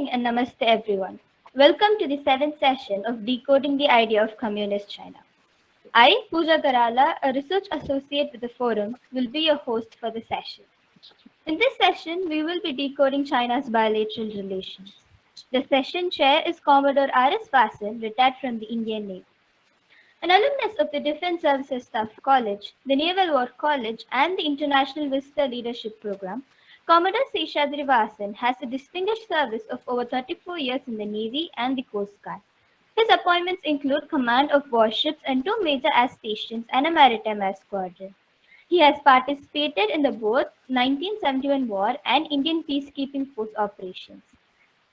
evening and namaste everyone. Welcome to the 7th session of Decoding the Idea of Communist China. I, Pooja Karala, a research associate with the forum, will be your host for the session. In this session, we will be decoding China's bilateral relations. The session chair is Commodore R.S. Vasan, retired from the Indian Navy. An alumnus of the Defense Services Staff College, the Naval War College, and the International Visitor Leadership Program, Commodore Seshadri Vasan has a distinguished service of over 34 years in the Navy and the Coast Guard. His appointments include command of warships and 2 major air stations and a maritime air squadron. He has participated in the both 1971 war and Indian peacekeeping force operations.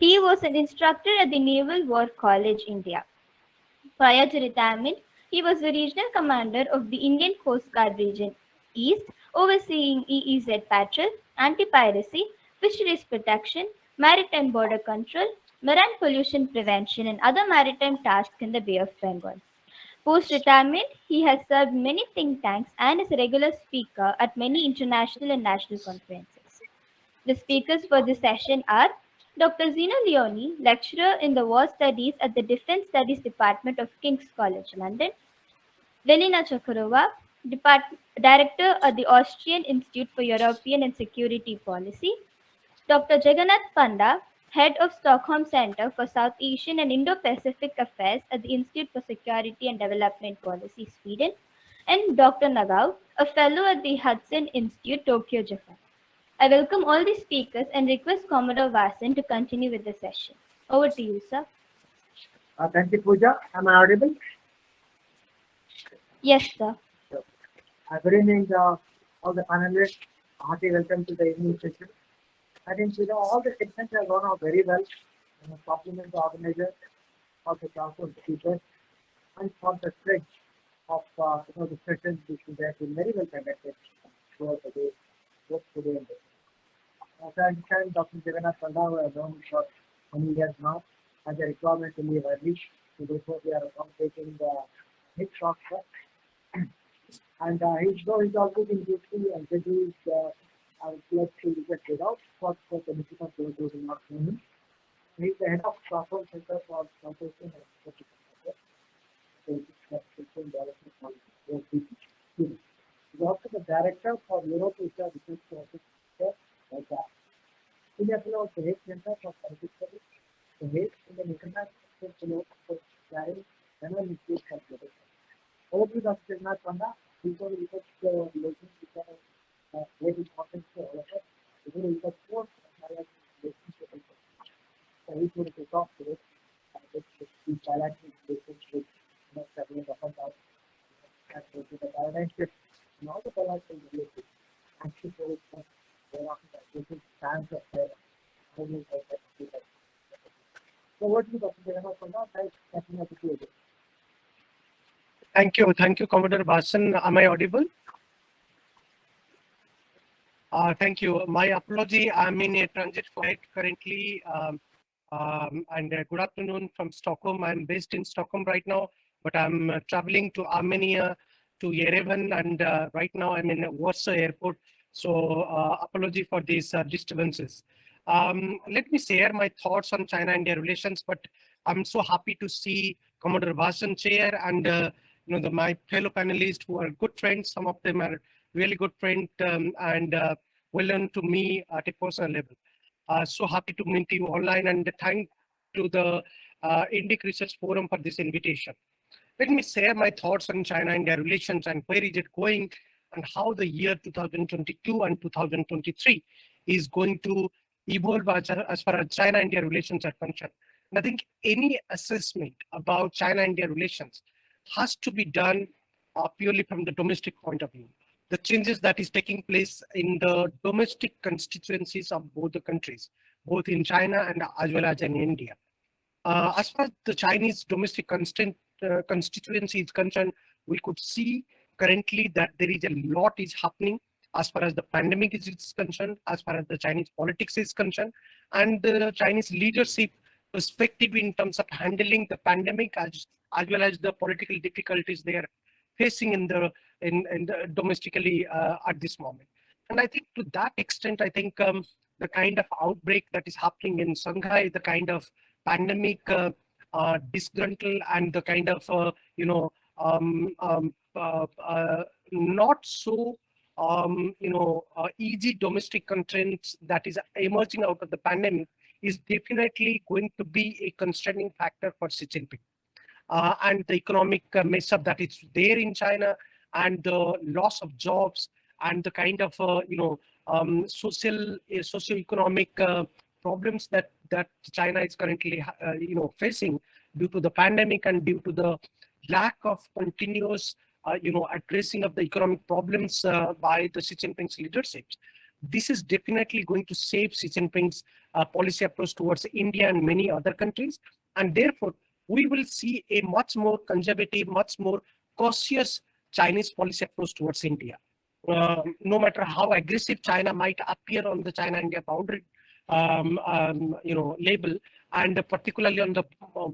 He was an instructor at the Naval War College, India. Prior to retirement, he was the regional commander of the Indian Coast Guard Region East, overseeing EEZ patrol, anti-piracy, fisheries protection, maritime border control, marine pollution prevention, and other maritime tasks in the Bay of Bengal. Post-retirement, he has served many think tanks and is a regular speaker at many international and national conferences. The speakers for this session are Dr. Zeno Leoni, lecturer in the War Studies at the Defense Studies Department of King's College London; Velina Tchakarova, Director at the Austrian Institute for European and Security Policy; Dr. Jagannath Panda, Head of Stockholm Center for South Asian and Indo-Pacific Affairs at the Institute for Security and Development Policy, Sweden; and Dr. Nagao, a Fellow at the Hudson Institute, Tokyo, Japan. I welcome all the speakers and request Commodore Vasan to continue with the session. Over to you, sir. Thank you, Pooja. Am I audible? Yes, sir. Good evening, all the panelists. Hearty welcome to the evening session. I think all the sessions have gone out very well. Compliment the organizers, for the council speakers, and for the stretch of the sessions which have been very well conducted throughout the day, both today and today. As I understand, Dr. Jagannath Panda, who I have known for many years now, has a requirement to leave early, so therefore we are accommodating the his short cut. And he's also been duty and scheduled I would like to get without for the benefit of those who do not know him. He is the head of Stockholm Center for Translation and Research. He is also the director for Europe Asia Research Service like that. India Fellow of the Hague Center for Politics Studies, the Hague Indian International Fellow for Carrying General Institute for Global. Over to Dr. Jagannath Panda, people research relations which are very important to all of us. We will research more relationship. So we will talk to it. The bilateral relationship, traveling up and down, the paradigm shift, and all the bilateral relations. Actually, this is stands of their so what do you Dr. Jagannath Panda? Thank you, Commodore Vasan. Am I audible? Thank you. My apology. I'm in a transit flight currently, and good afternoon from Stockholm. I'm based in Stockholm right now, but I'm traveling to Armenia, to Yerevan, and right now I'm in Warsaw Airport. So apology for these disturbances. Let me share my thoughts on China-India relations, but I'm so happy to see Commodore Vasan chair and my fellow panelists who are good friends. Some of them are really good friends and well known to me at a personal level. So happy to meet you online, and thank to the Indic Research Forum for this invitation. Let me share my thoughts on China-India relations and where is it going and how the year 2022 and 2023 is going to evolve as far as China-India relations are concerned. And I think any assessment about China-India relations has to be done purely from the domestic point of view. The changes that is taking place in the domestic constituencies of both the countries, both in China and as well as in India. As far as the Chinese domestic constituency is concerned, we could see currently that there is a lot is happening as far as the pandemic is concerned, as far as the Chinese politics is concerned, and the Chinese leadership perspective in terms of handling the pandemic as well as the political difficulties they are facing in the domestically at this moment. And I think to that extent, I think the kind of outbreak that is happening in Shanghai, the kind of pandemic disgruntled, and the kind of not so easy domestic constraints that is emerging out of the pandemic is definitely going to be a constraining factor for Xi Jinping. And the economic mess up that is there in China, and the loss of jobs, and the kind of socio-economic problems that China is currently facing due to the pandemic and due to the lack of continuous addressing of the economic problems by the Xi Jinping's leadership. This is definitely going to shape Xi Jinping's policy approach towards India and many other countries, and therefore we will see a much more conservative, much more cautious Chinese policy approach towards India. No matter how aggressive China might appear on the China-India boundary label, and particularly on the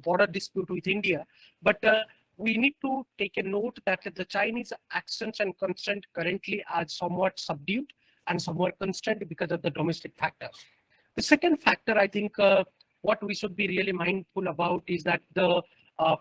border dispute with India, but we need to take a note that the Chinese actions and constraint currently are somewhat subdued and somewhat constrained because of the domestic factors. The second factor, I think, what we should be really mindful about is that the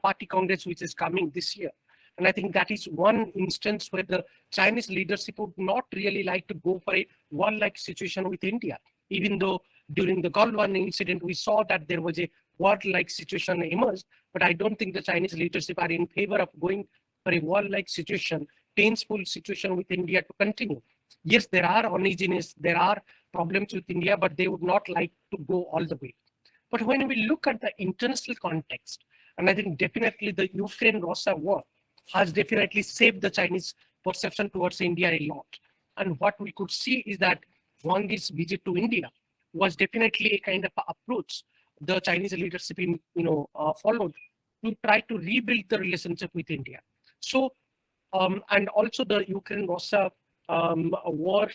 party congress which is coming this year. And I think that is one instance where the Chinese leadership would not really like to go for a war-like situation with India, even though during the Galwan incident, we saw that there was a war-like situation emerged, but I don't think the Chinese leadership are in favor of going for a war-like situation, tenseful situation with India to continue. Yes, there are uneasiness, there are problems with India, but they would not like to go all the way. But when we look at the international context, and I think definitely the Ukraine-Russia war has definitely shaped the Chinese perception towards India a lot. And what we could see is that Wangi's visit to India was definitely a kind of approach the Chinese leadership followed to try to rebuild the relationship with India. So, and also the Ukraine-Russia war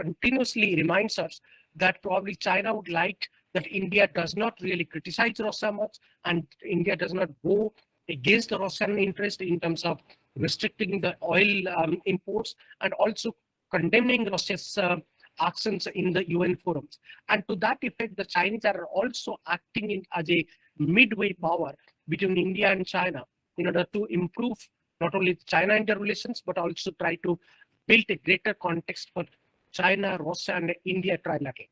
continuously reminds us that probably China would like that India does not really criticize Russia much, and India does not go against the Russian interest in terms of restricting the oil imports, and also condemning Russia's actions in the UN forums. And to that effect, the Chinese are also acting as a midway power between India and China in order to improve not only China-India relations, but also try to build a greater context for China, Russia, and India trilateral.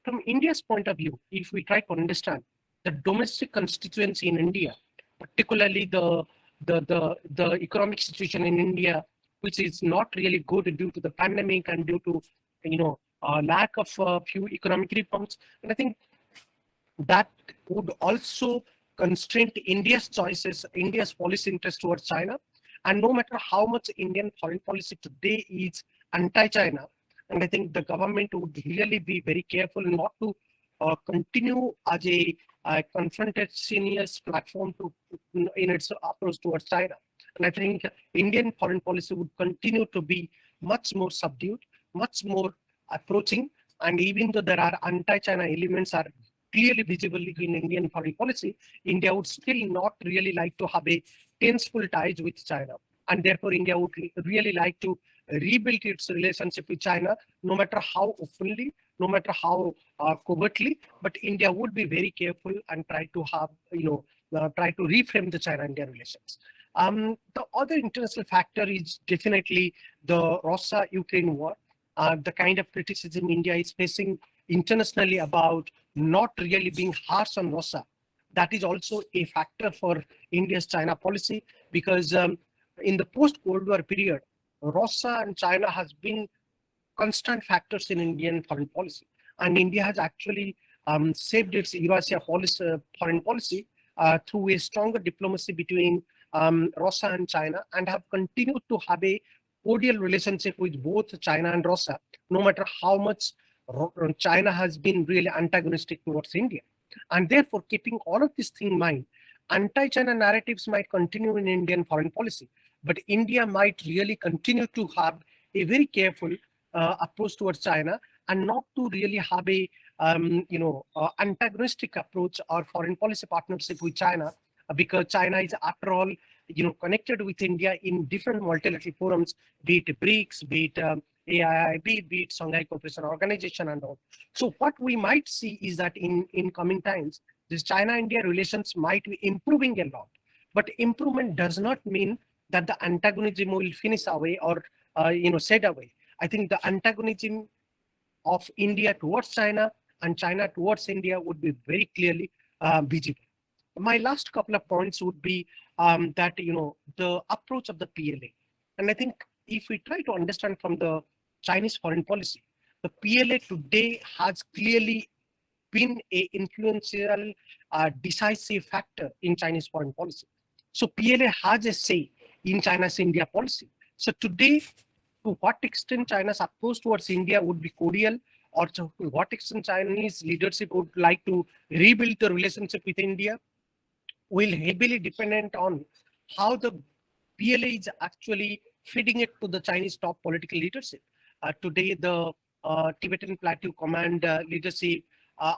From India's point of view, if we try to understand the domestic constituency in India, particularly the economic situation in India, which is not really good due to the pandemic and due to lack of few economic reforms, and I think that would also constrain India's choices, India's policy interest towards China. And no matter how much Indian foreign policy today is anti-China, and I think the government would really be very careful not to continue as a confrontational platform in its approach towards China. And I think Indian foreign policy would continue to be much more subdued, much more approaching. And even though there are anti-China elements are clearly visible in Indian foreign policy, India would still not really like to have a tenseful ties with China. And therefore, India would really like to rebuild its relationship with China, no matter how openly, no matter how covertly, but India would be very careful and try to have, try to reframe the China-India relations. The other international factor is definitely the Russia-Ukraine war. The kind of criticism India is facing internationally about not really being harsh on Russia. That is also a factor for India's China policy, because in the post-Cold War period, Russia and China has been constant factors in Indian foreign policy. And India has actually shaped its Eurasia foreign policy through a stronger diplomacy between Russia and China, and have continued to have a cordial relationship with both China and Russia, no matter how much China has been really antagonistic towards India. And therefore, keeping all of this thing in mind, anti-China narratives might continue in Indian foreign policy, but India might really continue to have a very careful approach towards China, and not to really have a antagonistic approach or foreign policy partnership with China, because China is, after all, connected with India in different multilateral forums, be it BRICS, be it AIIB, be it Shanghai Cooperation Organization and all. So what we might see is that in coming times, this China-India relations might be improving a lot. But improvement does not mean that the antagonism will finish away or said away. I think the antagonism of India towards China and China towards India would be very clearly visible. My last couple of points would be that the approach of the PLA, and I think if we try to understand from the Chinese foreign policy, the PLA today has clearly been a influential, decisive factor in Chinese foreign policy. So PLA has a say in China's India policy. So today, to what extent China's approach towards India would be cordial, or to what extent Chinese leadership would like to rebuild the relationship with India, will heavily dependent on how the PLA is actually feeding it to the Chinese top political leadership. Today, the Tibetan Plateau Command leadership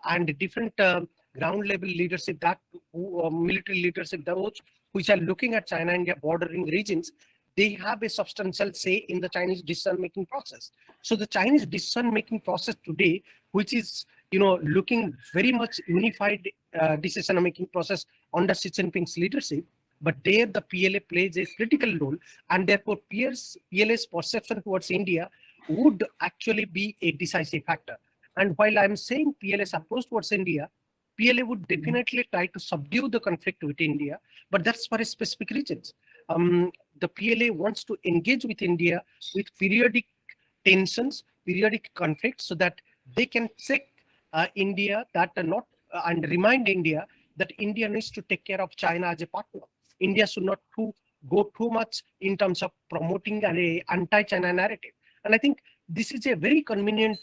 and different ground level leadership, that military leadership, those which are looking at China-India bordering regions, they have a substantial say in the Chinese decision-making process. So the Chinese decision-making process today, which is looking very much unified decision-making process under Xi Jinping's leadership, but there the PLA plays a critical role, and therefore PLA's perception towards India would actually be a decisive factor. And while I'm saying PLA's approach towards India, PLA would definitely try to subdue the conflict with India, but that's for specific reasons. The PLA wants to engage with India with periodic tensions, periodic conflicts, so that they can check India that not and remind India that India needs to take care of China as a partner. India should not go too much in terms of promoting an anti-China narrative. And I think this is a very convenient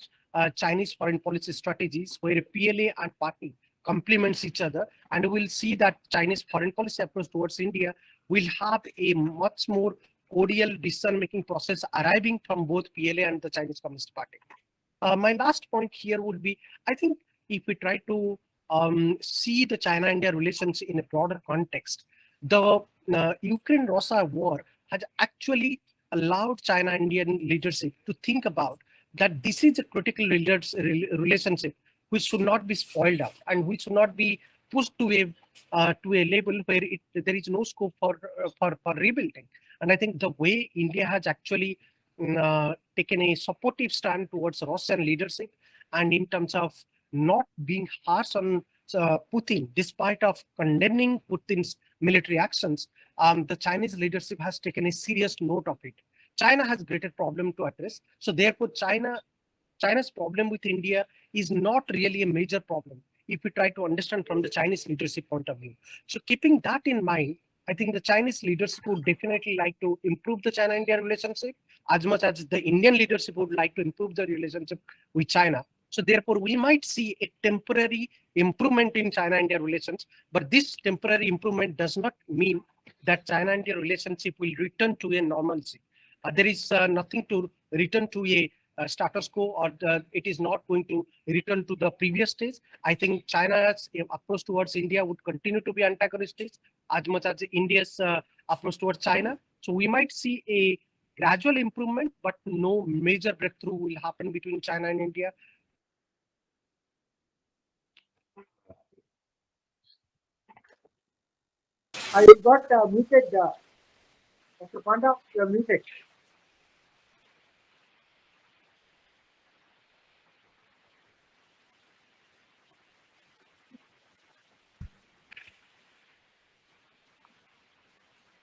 Chinese foreign policy strategies where PLA and party complements each other, and we'll see that Chinese foreign policy approach towards India will have a much more cordial decision-making process arriving from both PLA and the Chinese Communist Party. My last point here would be, I think if we try to see the China-India relations in a broader context, the Ukraine-Russia war has actually allowed China-Indian leadership to think about that this is a critical relationship which should not be spoiled out and which should not be pushed to a level where there is no scope for rebuilding. And I think the way India has actually taken a supportive stand towards Russian leadership, and in terms of not being harsh on Putin, despite of condemning Putin's military actions, the Chinese leadership has taken a serious note of it. China has greater problem to address. So therefore, China's problem with India is not really a major problem if we try to understand from the Chinese leadership point of view. So keeping that in mind, I think the Chinese leadership would definitely like to improve the China-India relationship as much as the Indian leadership would like to improve the relationship with China. So therefore, we might see a temporary improvement in China-India relations, but this temporary improvement does not mean that China-India relationship will return to a normalcy. There is nothing to return to a status quo, or it is not going to return to the previous stage. I think China's approach towards India would continue to be antagonistic as much as India's approach towards China. So we might see a gradual improvement, but no major breakthrough will happen between China and India. I got muted. Dr. Panda, you are muted.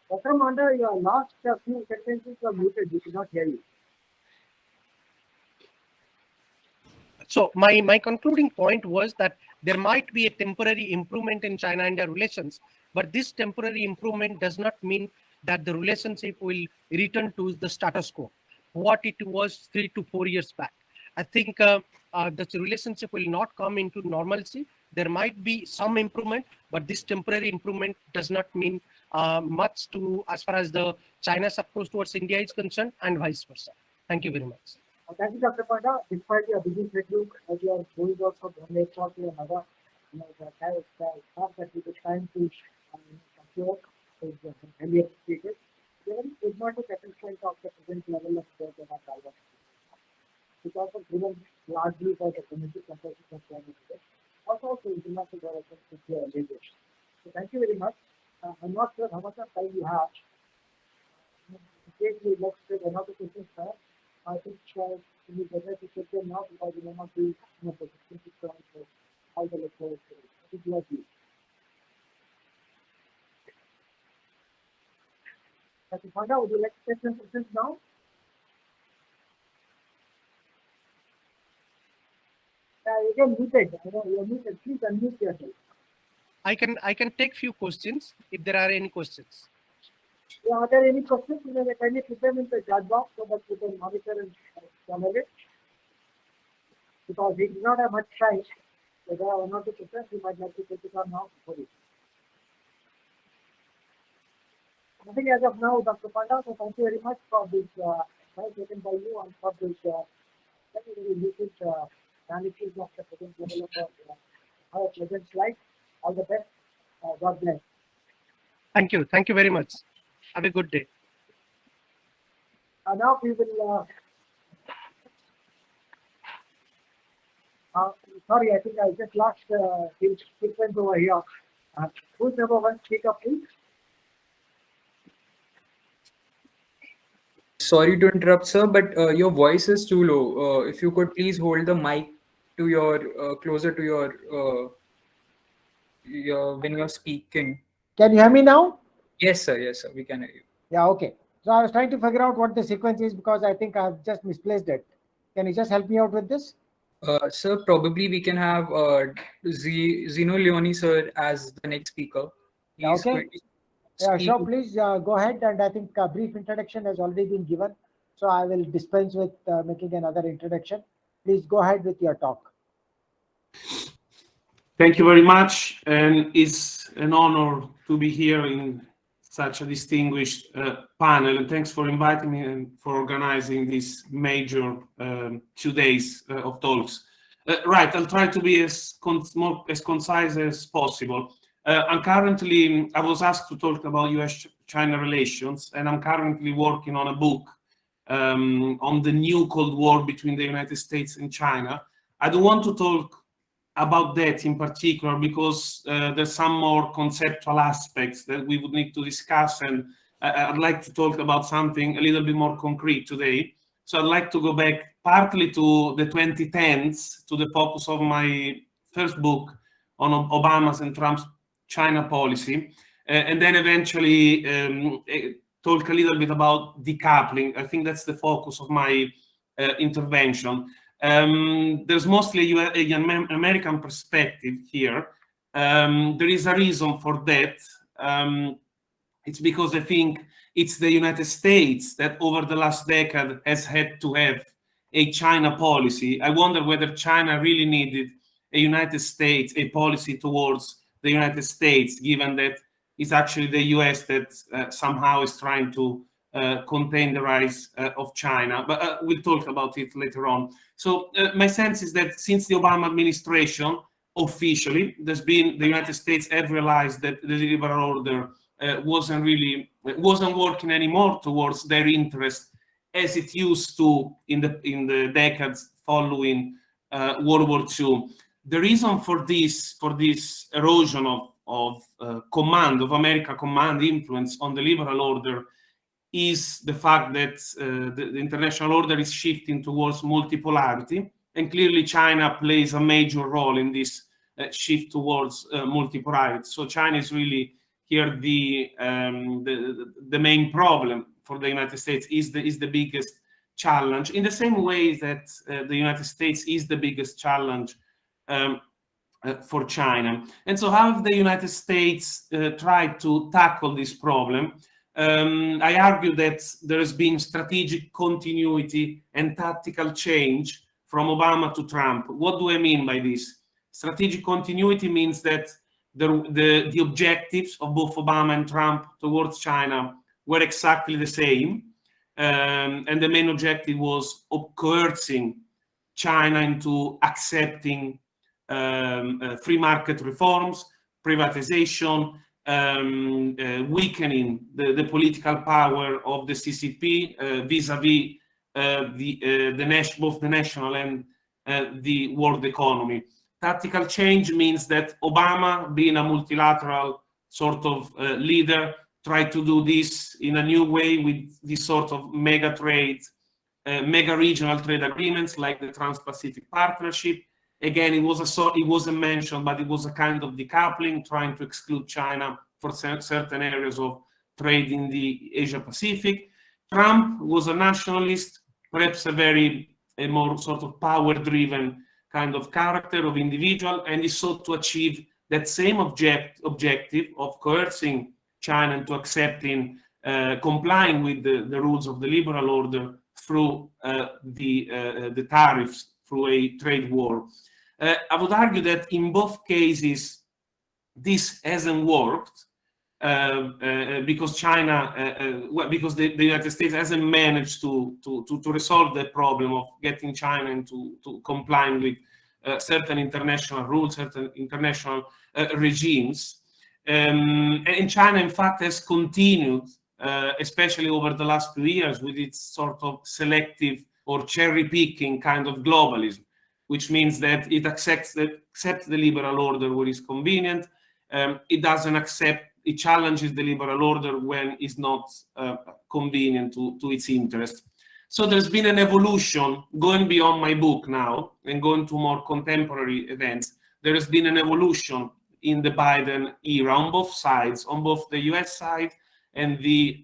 Dr. Panda, your last few sentences were muted. We could not hear you. So my concluding point was that there might be a temporary improvement in China-India relations, but this temporary improvement does not mean that the relationship will return to the status quo, what it was 3 to 4 years back. I think the relationship will not come into normalcy. There might be some improvement, but this temporary improvement does not mean much to as far as the China's approach towards India is concerned, and vice versa. Thank you very much. Thank you, Dr. Panda. Despite your busy schedule, as you are going out for one day for another, the fact that we took time to secure is highly appreciated. Given pragmatic assessment of the present level of growth in our Taiwan. because of driven largely by the community consensus of climate change. Also, international development leaders. So thank you very much. I'm not sure how much of time you have. In case we let's take another question, sir. I think we need better to take them now because we may not be in a position to answer all the lectures. I think you are due. Dr. Panda, would you like to take some questions now? You can mute. You're muted. Please unmute yourself. I can take few questions if there are any questions. Yeah, are there any questions? You may kindly put them in the chat box so that we can monitor and channel it. Because we do not have much time. So there are one or two questions we might like to take it on now for it. Nothing as of now, Dr. Panda. So thank you very much for this time taken by you and for this very lucid analysis of the present level of our present life. All the best. God bless. Thank you. Thank you very much. Have a good day. Now we will. Sorry, I think I just lost his sequence over here. Who's number one speaker, please? Sorry to interrupt, sir, but your voice is too low. If you could please hold the mic to your closer to your when you're speaking. Can you hear me now? Yes, sir. Yes, sir. We can hear you. Yeah, okay. So I was trying to figure out what the sequence is because I think I've just misplaced it. Can you just help me out with this? Sir, probably we can have Zeno Leoni, sir, as the next speaker. Yeah, He's okay. going to Yeah, speak. sure. Please go ahead. And I think a brief introduction has already been given. So I will dispense with making another introduction. Please go ahead with your talk. Thank you very much. And it's an honor to be here in such a distinguished panel. And thanks for inviting me and for organizing this major 2 days of talks. Right, I'll try to be as concise as possible. I was asked to talk about US-China relations, and I'm currently working on a book on the new Cold War between the United States and China. I don't want to talk about that in particular because there's some more conceptual aspects that we would need to discuss, and I'd like to talk about something a little bit more concrete today. So I'd like to go back partly to the 2010s, to the focus of my first book on Obama's and Trump's China policy, and then eventually talk a little bit about decoupling. I think that's the focus of my intervention. There's mostly an American perspective here. There is a reason for that. It's because I think it's the United States that over the last decade has had to have a China policy. I wonder whether China really needed a United States, a policy towards the United States, given that it's actually the US that somehow is trying to contain the rise of China. But we'll talk about it later on. So my sense is that since the Obama administration, officially, the United States have realized that the liberal order wasn't working anymore towards their interest as it used to in the decades following World War II. The reason for this erosion of America command influence on the liberal order is the fact that the international order is shifting towards multipolarity, and clearly China plays a major role in this shift towards multipolarity. So China is really here the main problem for the United States, is the biggest challenge, in the same way that the United States is the biggest challenge for China. And so how have the United States tried to tackle this problem? I argue that there has been strategic continuity and tactical change from Obama to Trump. What do I mean by this? Strategic continuity means that the objectives of both Obama and Trump towards China were exactly the same. And the main objective was coercing China into accepting free market reforms, privatization, weakening the political power of the CCP vis-a-vis both the national and the world economy. Tactical change means that Obama, being a multilateral sort of leader, tried to do this in a new way with this sort of mega regional trade agreements like the Trans-Pacific Partnership. Again, it wasn't mentioned, but it was a kind of decoupling, trying to exclude China for certain areas of trade in the Asia Pacific. Trump was a nationalist, perhaps a more sort of power-driven kind of character of individual, and he sought to achieve that same objective of coercing China into accepting, complying with the rules of the liberal order through the tariffs, through a trade war. I would argue that in both cases, this hasn't worked because because the United States hasn't managed to resolve the problem of getting China into complying with certain international rules, certain international regimes. And China, in fact, has continued, especially over the last few years, with its sort of selective or cherry-picking kind of globalism, which means that it accepts the liberal order where it's convenient. It challenges the liberal order when it's not convenient to its interest. So there's been an evolution going beyond my book now and going to more contemporary events. There has been an evolution in the Biden era on both sides, on both the US side and the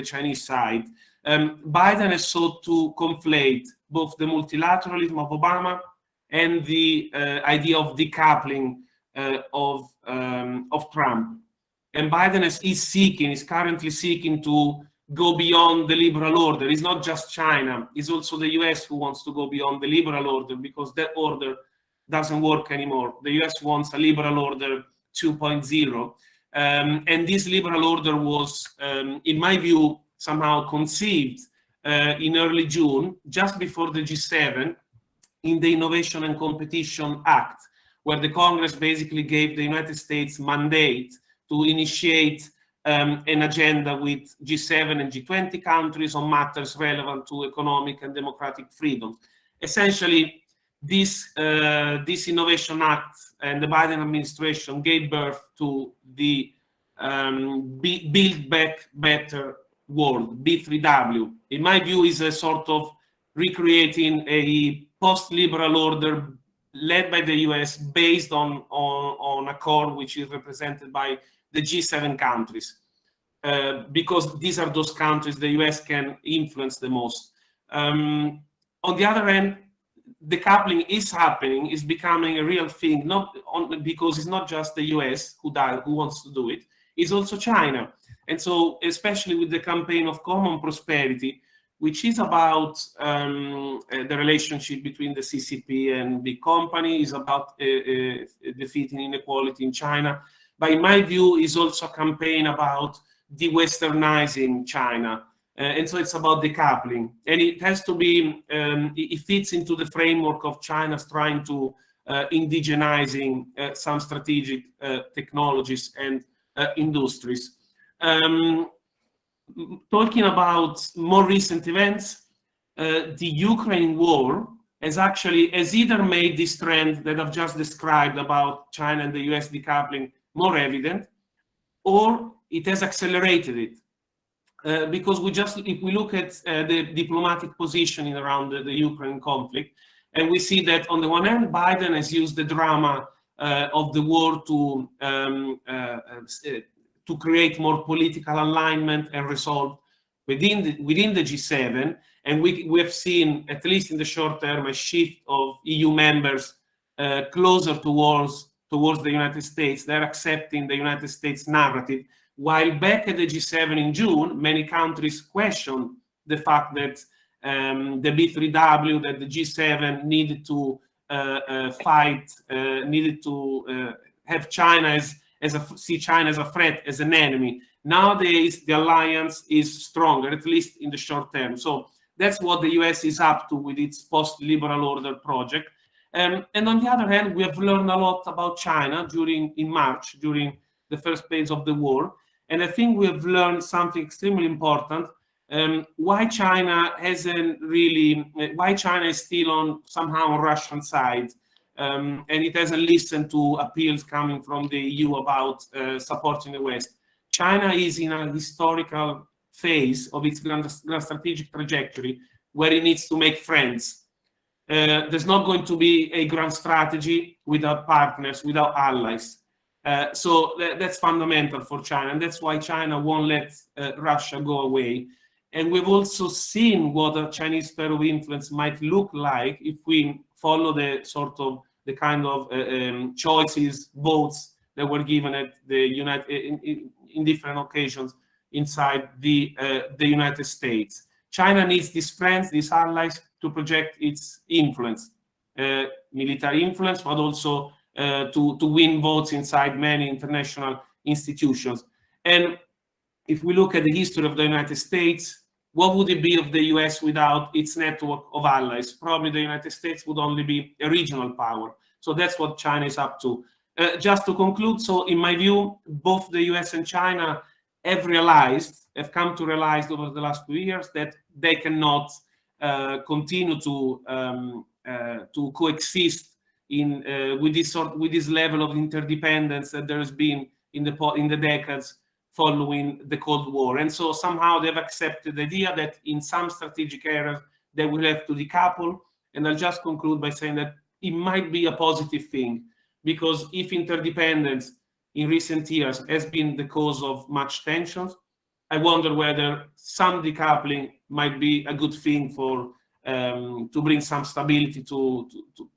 Chinese side. Biden has sought to conflate both the multilateralism of Obama and the idea of decoupling of Trump. And Biden is currently seeking to go beyond the liberal order. It's not just China, it's also the US who wants to go beyond the liberal order, because that order doesn't work anymore. The US wants a liberal order 2.0. And this liberal order was, in my view, somehow conceived in early June, just before the G7, in the Innovation and Competition Act, where the Congress basically gave the United States mandate to initiate an agenda with G7 and G20 countries on matters relevant to economic and democratic freedom. Essentially, this Innovation Act and the Biden administration gave birth to the Build Back Better world, B3W. In my view, is a sort of recreating a post-liberal order led by the US based on a core which is represented by the G7 countries, because these are those countries the US can influence the most. On the other hand, decoupling is happening, is becoming a real thing, because it's not just the US who wants to do it, it's also China. And so, especially with the campaign of Common Prosperity, which is about the relationship between the CCP and big company, is about defeating inequality in China. But in my view, is also a campaign about de-Westernizing China. And so it's about decoupling. And it has to be, it fits into the framework of China's trying to indigenizing some strategic technologies and industries. Talking about more recent events, the Ukraine war has either made this trend that I've just described about China and the US decoupling more evident, or it has accelerated it. Because if we look at the diplomatic positioning around the Ukraine conflict, and we see that on the one hand, Biden has used the drama of the war to create more political alignment and resolve within the G7, and we have seen, at least in the short term, a shift of EU members closer towards the United States. They're accepting the United States narrative, while back at the G7 in June, many countries questioned the fact that the B3W, that the G7 needed to needed to have China see China as a threat, as an enemy. Nowadays, the alliance is stronger, at least in the short term. So that's what the US is up to with its post-liberal order project. And on the other hand, we have learned a lot about China in March, during the first phase of the war. And I think we have learned something extremely important, why China hasn't really, why China is still on somehow on Russian side, and it hasn't listened to appeals coming from the EU about supporting the West. China is in a historical phase of its grand strategic trajectory where it needs to make friends. There's not going to be a grand strategy without partners, without allies. So that's fundamental for China, and that's why China won't let Russia go away. And we've also seen what a Chinese sphere of influence might look like if we follow the sort of the kind of choices, votes that were given at the in different occasions inside the United States. China needs these friends, these allies, to project its influence, military influence, but also to win votes inside many international institutions. And if we look at the history of the United States, what would it be of the US without its network of allies? Probably the United States would only be a regional power. So that's what China is up to. Just to conclude, so in my view, both the US and China have come to realize over the last few years that they cannot continue to coexist with this level of interdependence that there has been in the decades following the Cold War. And so somehow they've accepted the idea that in some strategic areas they will have to decouple. And I'll just conclude by saying that it might be a positive thing, because if interdependence in recent years has been the cause of much tensions, I wonder whether some decoupling might be a good thing for to bring some stability to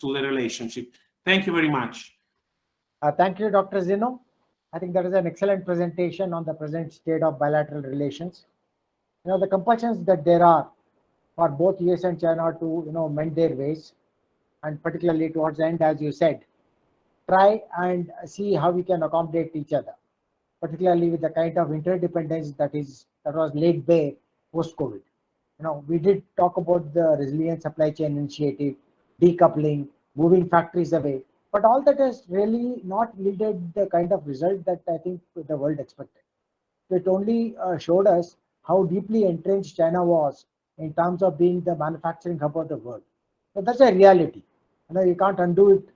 the relationship. Thank you very much. Thank you, Dr. Zeno. I think that is an excellent presentation on the present state of bilateral relations. The compulsions that there are for both US and China to mend their ways, and particularly towards the end, as you said, try and see how we can accommodate each other, particularly with the kind of interdependence that was laid bare post-COVID. We did talk about the resilient supply chain initiative, decoupling, moving factories away, but all that has really not yielded the kind of result that I think the world expected. It only showed us how deeply entrenched China was in terms of being the manufacturing hub of the world. So that's a reality. You can't undo it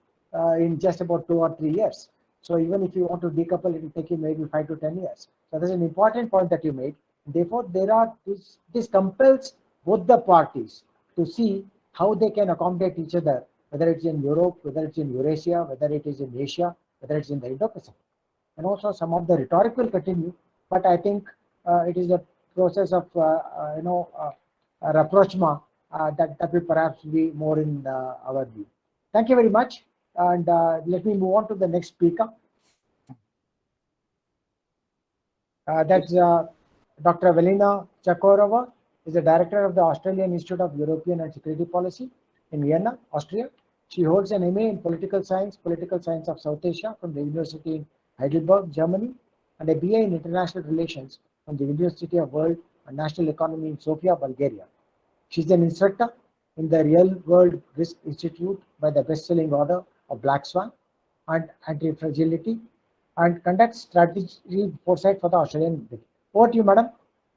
in just about 2 or 3 years. So even if you want to decouple, it will take you maybe 5 to 10 years. So that's an important point that you made. Therefore, this compels both the parties to see how they can accommodate each other, whether it's in Europe, whether it's in Eurasia, whether it is in Asia, whether it's in the Indo-Pacific. And also some of the rhetoric will continue, but I think it is a process of rapprochement that will perhaps be more in our view. Thank you very much, and let me move on to the next speaker. That's Dr. Velina Tchakarova, is the director of the Australian Institute of European and Security Policy in Vienna, Austria. She holds an MA in Political Science of South Asia from the University in Heidelberg, Germany, and a BA in International Relations from the University of World and National Economy in Sofia, Bulgaria. She's an instructor in the Real World Risk Institute by the best-selling author of Black Swan and Anti-Fragility, and conducts strategy foresight for the Australian Bank. Over to you, madam,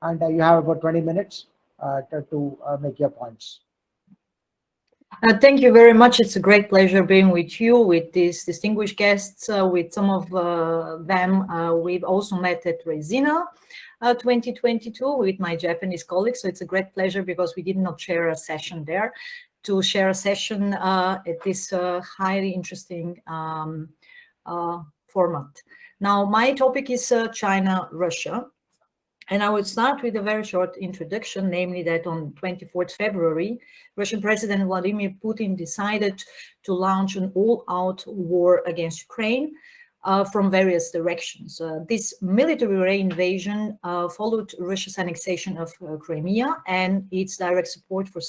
and you have about 20 minutes to make your points. Thank you very much. It's a great pleasure being with you, with these distinguished guests. With some of them, we've also met at Resina 2022 with my Japanese colleagues. So it's a great pleasure because we did not share a session there, to share a session at this highly interesting format. Now, my topic is China-Russia. And I would start with a very short introduction, namely that on 24th February, Russian President Vladimir Putin decided to launch an all-out war against Ukraine from various directions. This military invasion followed Russia's annexation of Crimea and its direct support for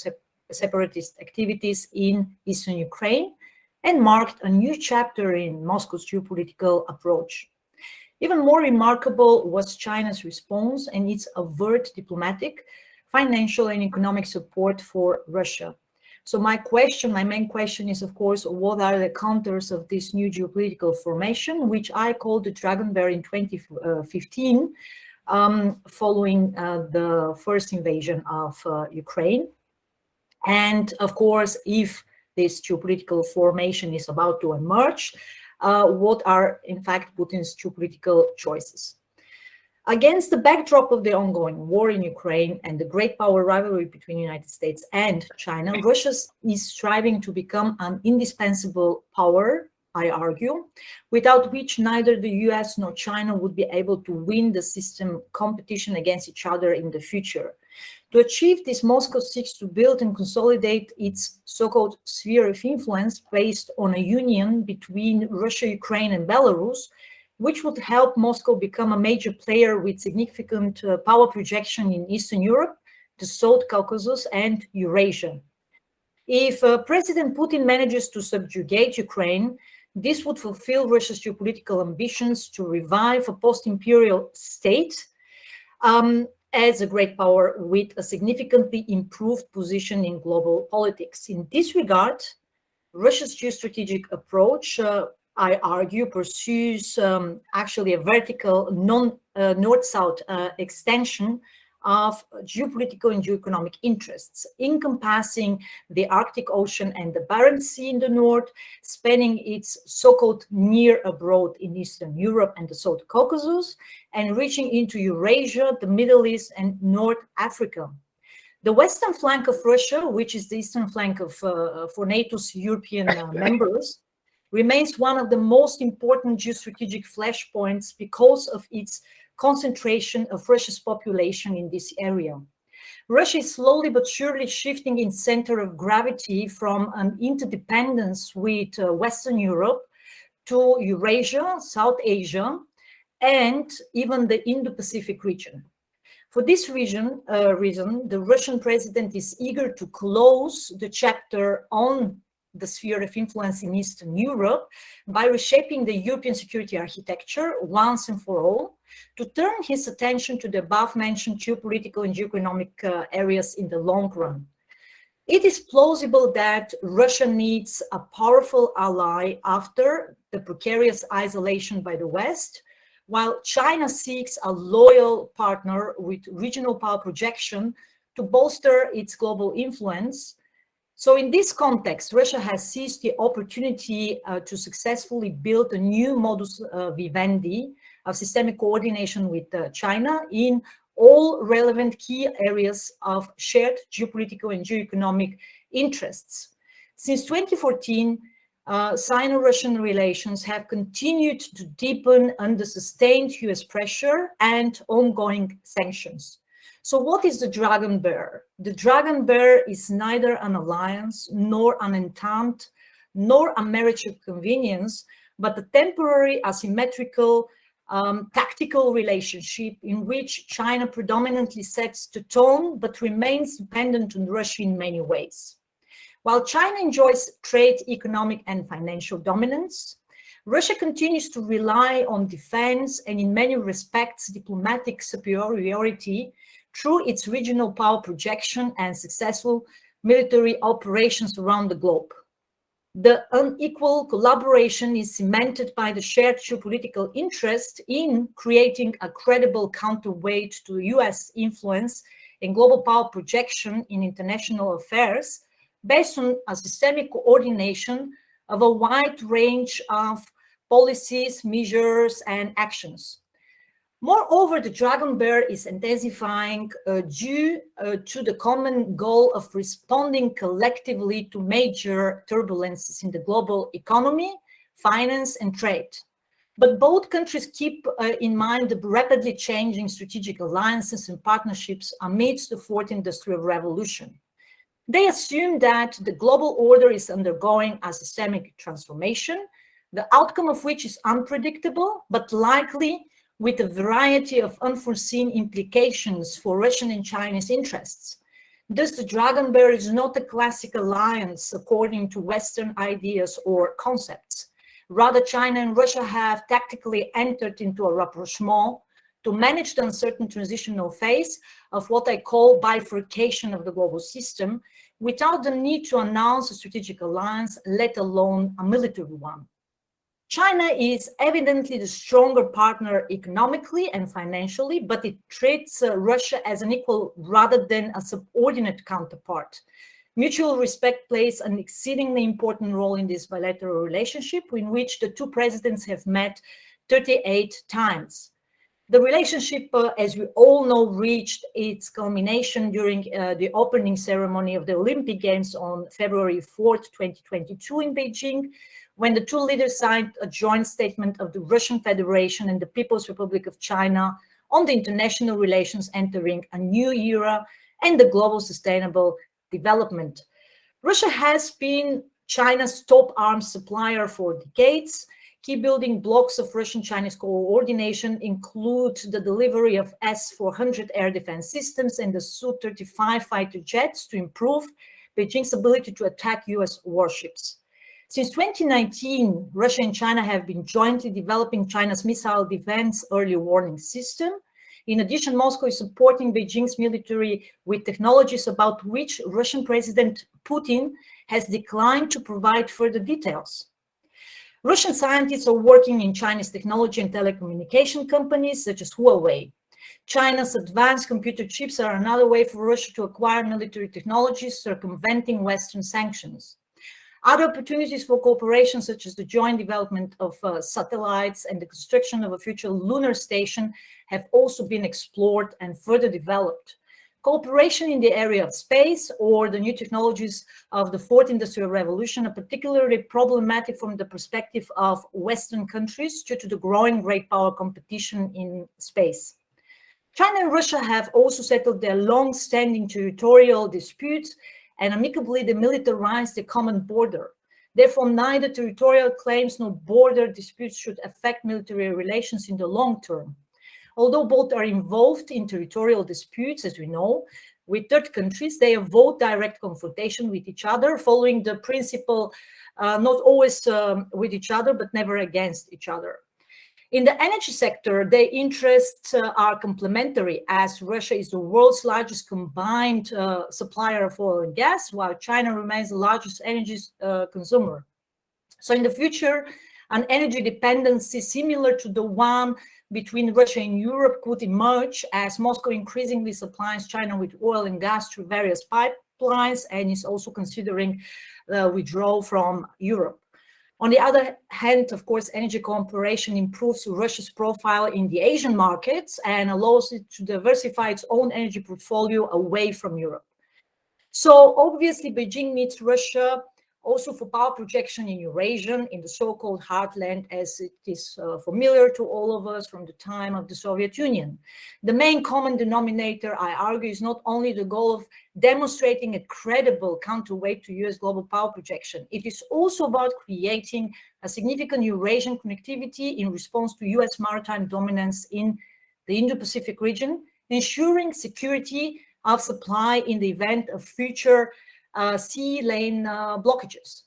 separatist activities in eastern Ukraine, and marked a new chapter in Moscow's geopolitical approach. Even more remarkable was China's response and its overt diplomatic, financial, and economic support for Russia. So my main question is, of course, what are the counters of this new geopolitical formation, which I called the Dragon Bear in 2015, following the first invasion of Ukraine. And of course, if this geopolitical formation is about to emerge, what are in fact Putin's geopolitical choices? Against the backdrop of the ongoing war in Ukraine and the great power rivalry between the United States and China, Russia is striving to become an indispensable power, I argue, without which neither the US nor China would be able to win the system competition against each other in the future. To achieve this, Moscow seeks to build and consolidate its so-called sphere of influence based on a union between Russia, Ukraine, and Belarus, which would help Moscow become a major player with significant power projection in Eastern Europe, the South Caucasus, and Eurasia. If President Putin manages to subjugate Ukraine, this would fulfill Russia's geopolitical ambitions to revive a post-imperial state as a great power with a significantly improved position in global politics. In this regard, Russia's geostrategic approach, I argue, pursues actually a vertical north-south extension of geopolitical and geoeconomic interests, encompassing the Arctic Ocean and the Barents Sea in the north, spanning its so-called near abroad in Eastern Europe and the South Caucasus, and reaching into Eurasia, the Middle East, and North Africa. The western flank of Russia, which is the eastern flank of for NATO's European members, remains one of the most important geostrategic flashpoints because of its concentration of Russia's population in this area. Russia is slowly but surely shifting its center of gravity from an interdependence with Western Europe to Eurasia, South Asia, and even the Indo-Pacific region. For this reason, the Russian president is eager to close the chapter on the sphere of influence in Eastern Europe by reshaping the European security architecture once and for all, to turn his attention to the above-mentioned geopolitical and geoeconomic areas in the long run. It is plausible that Russia needs a powerful ally after the precarious isolation by the West, while China seeks a loyal partner with regional power projection to bolster its global influence. So in this context, Russia has seized the opportunity to successfully build a new modus vivendi of systemic coordination with China in all relevant key areas of shared geopolitical and geoeconomic interests. Since 2014, Sino-Russian relations have continued to deepen under sustained US pressure and ongoing sanctions. So what is the Dragon Bear? The Dragon Bear is neither an alliance, nor an entente, nor a marriage of convenience, but a temporary, asymmetrical, tactical relationship in which China predominantly sets the tone, but remains dependent on Russia in many ways. While China enjoys trade, economic, and financial dominance, Russia continues to rely on defense and, in many respects, diplomatic superiority through its regional power projection and successful military operations around the globe. The unequal collaboration is cemented by the shared geopolitical interest in creating a credible counterweight to US influence and global power projection in international affairs, based on a systemic coordination of a wide range of policies, measures, and actions. Moreover, the Dragon Bear is intensifying due to the common goal of responding collectively to major turbulences in the global economy, finance, and trade. But both countries keep in mind the rapidly changing strategic alliances and partnerships amidst the Fourth Industrial Revolution. They assume that the global order is undergoing a systemic transformation, the outcome of which is unpredictable, but likely with a variety of unforeseen implications for Russian and Chinese interests. Thus, the Dragon Bear is not a classic alliance according to Western ideas or concepts. Rather, China and Russia have tactically entered into a rapprochement to manage the uncertain transitional phase of what I call bifurcation of the global system, without the need to announce a strategic alliance, let alone a military one. China is evidently the stronger partner economically and financially, but it treats Russia as an equal rather than a subordinate counterpart. Mutual respect plays an exceedingly important role in this bilateral relationship, in which the two presidents have met 38 times. The relationship, as we all know, reached its culmination during the opening ceremony of the Olympic Games on February 4th, 2022 in Beijing, when the two leaders signed a joint statement of the Russian Federation and the People's Republic of China on the international relations entering a new era and the global sustainable development. Russia has been China's top arms supplier for decades. Key building blocks of Russian-Chinese coordination include the delivery of S-400 air defense systems and the Su-35 fighter jets to improve Beijing's ability to attack US warships. Since 2019, Russia and China have been jointly developing China's missile defense early warning system. In addition, Moscow is supporting Beijing's military with technologies about which Russian President Putin has declined to provide further details. Russian scientists are working in Chinese technology and telecommunication companies such as Huawei. China's advanced computer chips are another way for Russia to acquire military technologies, circumventing Western sanctions. Other opportunities for cooperation, such as the joint development of satellites and the construction of a future lunar station, have also been explored and further developed. Cooperation in the area of space or the new technologies of the fourth industrial revolution are particularly problematic from the perspective of Western countries due to the growing great power competition in space. China and Russia have also settled their long-standing territorial disputes and amicably demilitarized the common border. Therefore, neither territorial claims nor border disputes should affect military relations in the long term. Although both are involved in territorial disputes, as we know, with third countries, they avoid direct confrontation with each other, following the principle not always with each other, but never against each other. In the energy sector, their interests are complementary, as Russia is the world's largest combined supplier of oil and gas, while China remains the largest energy consumer. So in the future, an energy dependency similar to the one between Russia and Europe could emerge, as Moscow increasingly supplies China with oil and gas through various pipelines and is also considering withdrawal from Europe. On the other hand, of course, energy cooperation improves Russia's profile in the Asian markets and allows it to diversify its own energy portfolio away from Europe. So obviously, Beijing needs Russia also for power projection in Eurasia, in the so-called heartland, as it is familiar to all of us from the time of the Soviet Union. The main common denominator, I argue, is not only the goal of demonstrating a credible counterweight to US global power projection. It is also about creating a significant Eurasian connectivity in response to US maritime dominance in the Indo-Pacific region, ensuring security of supply in the event of future sea lane blockages.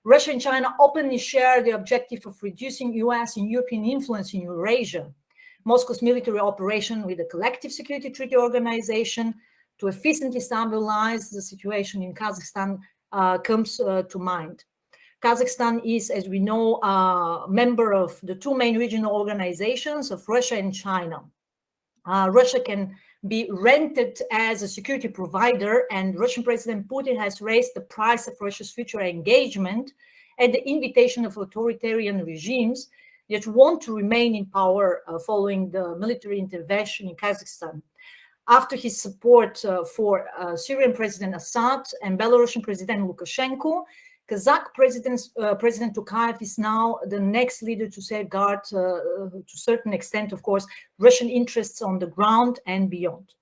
Russia and China openly share the objective of reducing US and European influence in Eurasia. Moscow's military operation with the Collective Security Treaty Organization to efficiently stabilize the situation in Kazakhstan comes to mind. Kazakhstan is, as we know, a member of the two main regional organizations of Russia and China. Russia can be rented as a security provider, and Russian President Putin has raised the price of Russia's future engagement at the invitation of authoritarian regimes that want to remain in power following the military intervention in Kazakhstan. After his support for Syrian President Assad and Belarusian President Lukashenko, Kazakh President Tokayev is now the next leader to safeguard, to a certain extent, of course, Russian interests on the ground and beyond.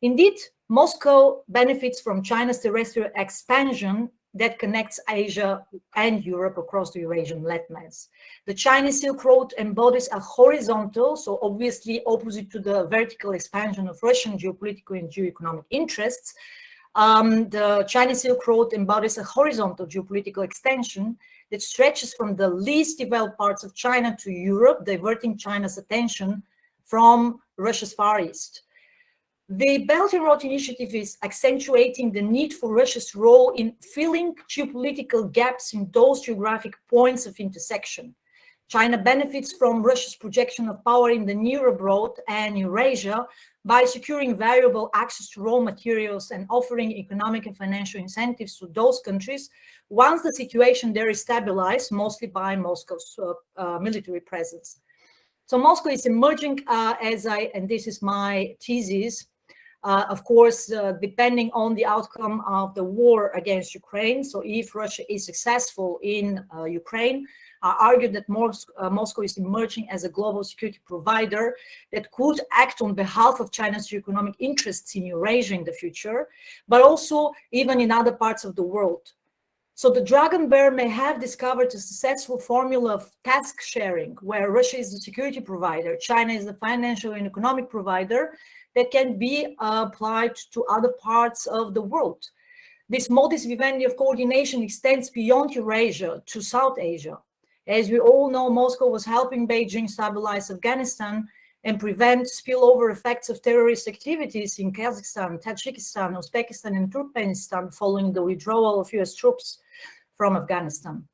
Indeed, Moscow benefits from China's terrestrial expansion that connects Asia and Europe across the Eurasian landmass. The Chinese Silk Road embodies a horizontal, so obviously opposite to the vertical expansion of Russian geopolitical and geoeconomic interests. The Chinese Silk Road embodies a horizontal geopolitical extension that stretches from the least developed parts of China to Europe, diverting China's attention from Russia's Far East. The Belt and Road Initiative is accentuating the need for Russia's role in filling geopolitical gaps in those geographic points of intersection. China benefits from Russia's projection of power in the near abroad and Eurasia by securing variable access to raw materials and offering economic and financial incentives to those countries once the situation there is stabilized, mostly by Moscow's military presence. So Moscow is emerging and this is my thesis, of course, depending on the outcome of the war against Ukraine. So if Russia is successful in Ukraine, I argue that Moscow is emerging as a global security provider that could act on behalf of China's economic interests in Eurasia in the future, but also even in other parts of the world. So the Dragon Bear may have discovered a successful formula of task sharing, where Russia is the security provider, China is the financial and economic provider, that can be applied to other parts of the world. This modus vivendi of coordination extends beyond Eurasia to South Asia. As we all know, Moscow was helping Beijing stabilize Afghanistan and prevent spillover effects of terrorist activities in Kazakhstan, Tajikistan, Uzbekistan, and Turkmenistan following the withdrawal of US troops from Afghanistan.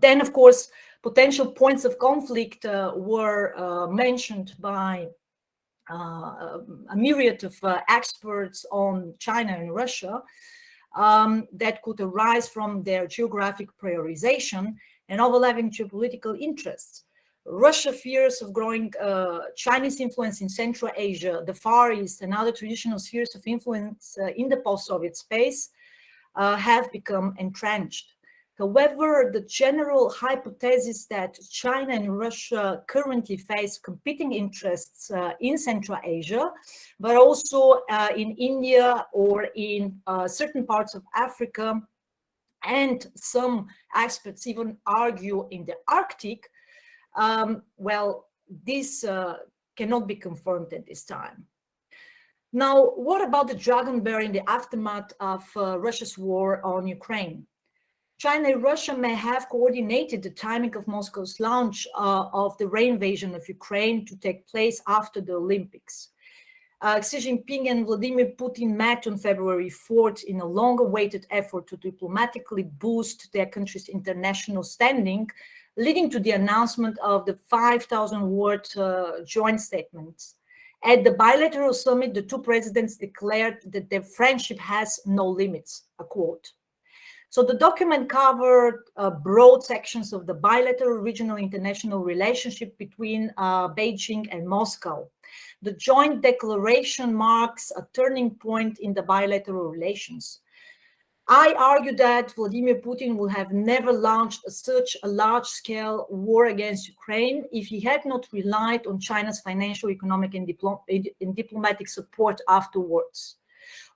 Then, of course, potential points of conflict were mentioned by a myriad of experts on China and Russia that could arise from their geographic prioritization and overlapping geopolitical interests. Russia fears of growing Chinese influence in Central Asia, the Far East, and other traditional spheres of influence in the post-Soviet space have become entrenched. However, the general hypothesis that China and Russia currently face competing interests in Central Asia, but also in India or in certain parts of Africa, and some experts even argue in the Arctic, well, this cannot be confirmed at this time. Now, what about the Dragon Bear in the aftermath of Russia's war on Ukraine? China and Russia may have coordinated the timing of Moscow's launch of the re-invasion of Ukraine to take place after the Olympics. Xi Jinping and Vladimir Putin met on February 4th in a long-awaited effort to diplomatically boost their country's international standing, leading to the announcement of the 5,000-word joint statements. At the bilateral summit, the two presidents declared that their friendship has no limits, a quote. So the document covered broad sections of the bilateral regional international relationship between Beijing and Moscow. The joint declaration marks a turning point in the bilateral relations. I argue that Vladimir Putin would have never launched such a large-scale war against Ukraine if he had not relied on China's financial, economic, and diplomatic support afterwards.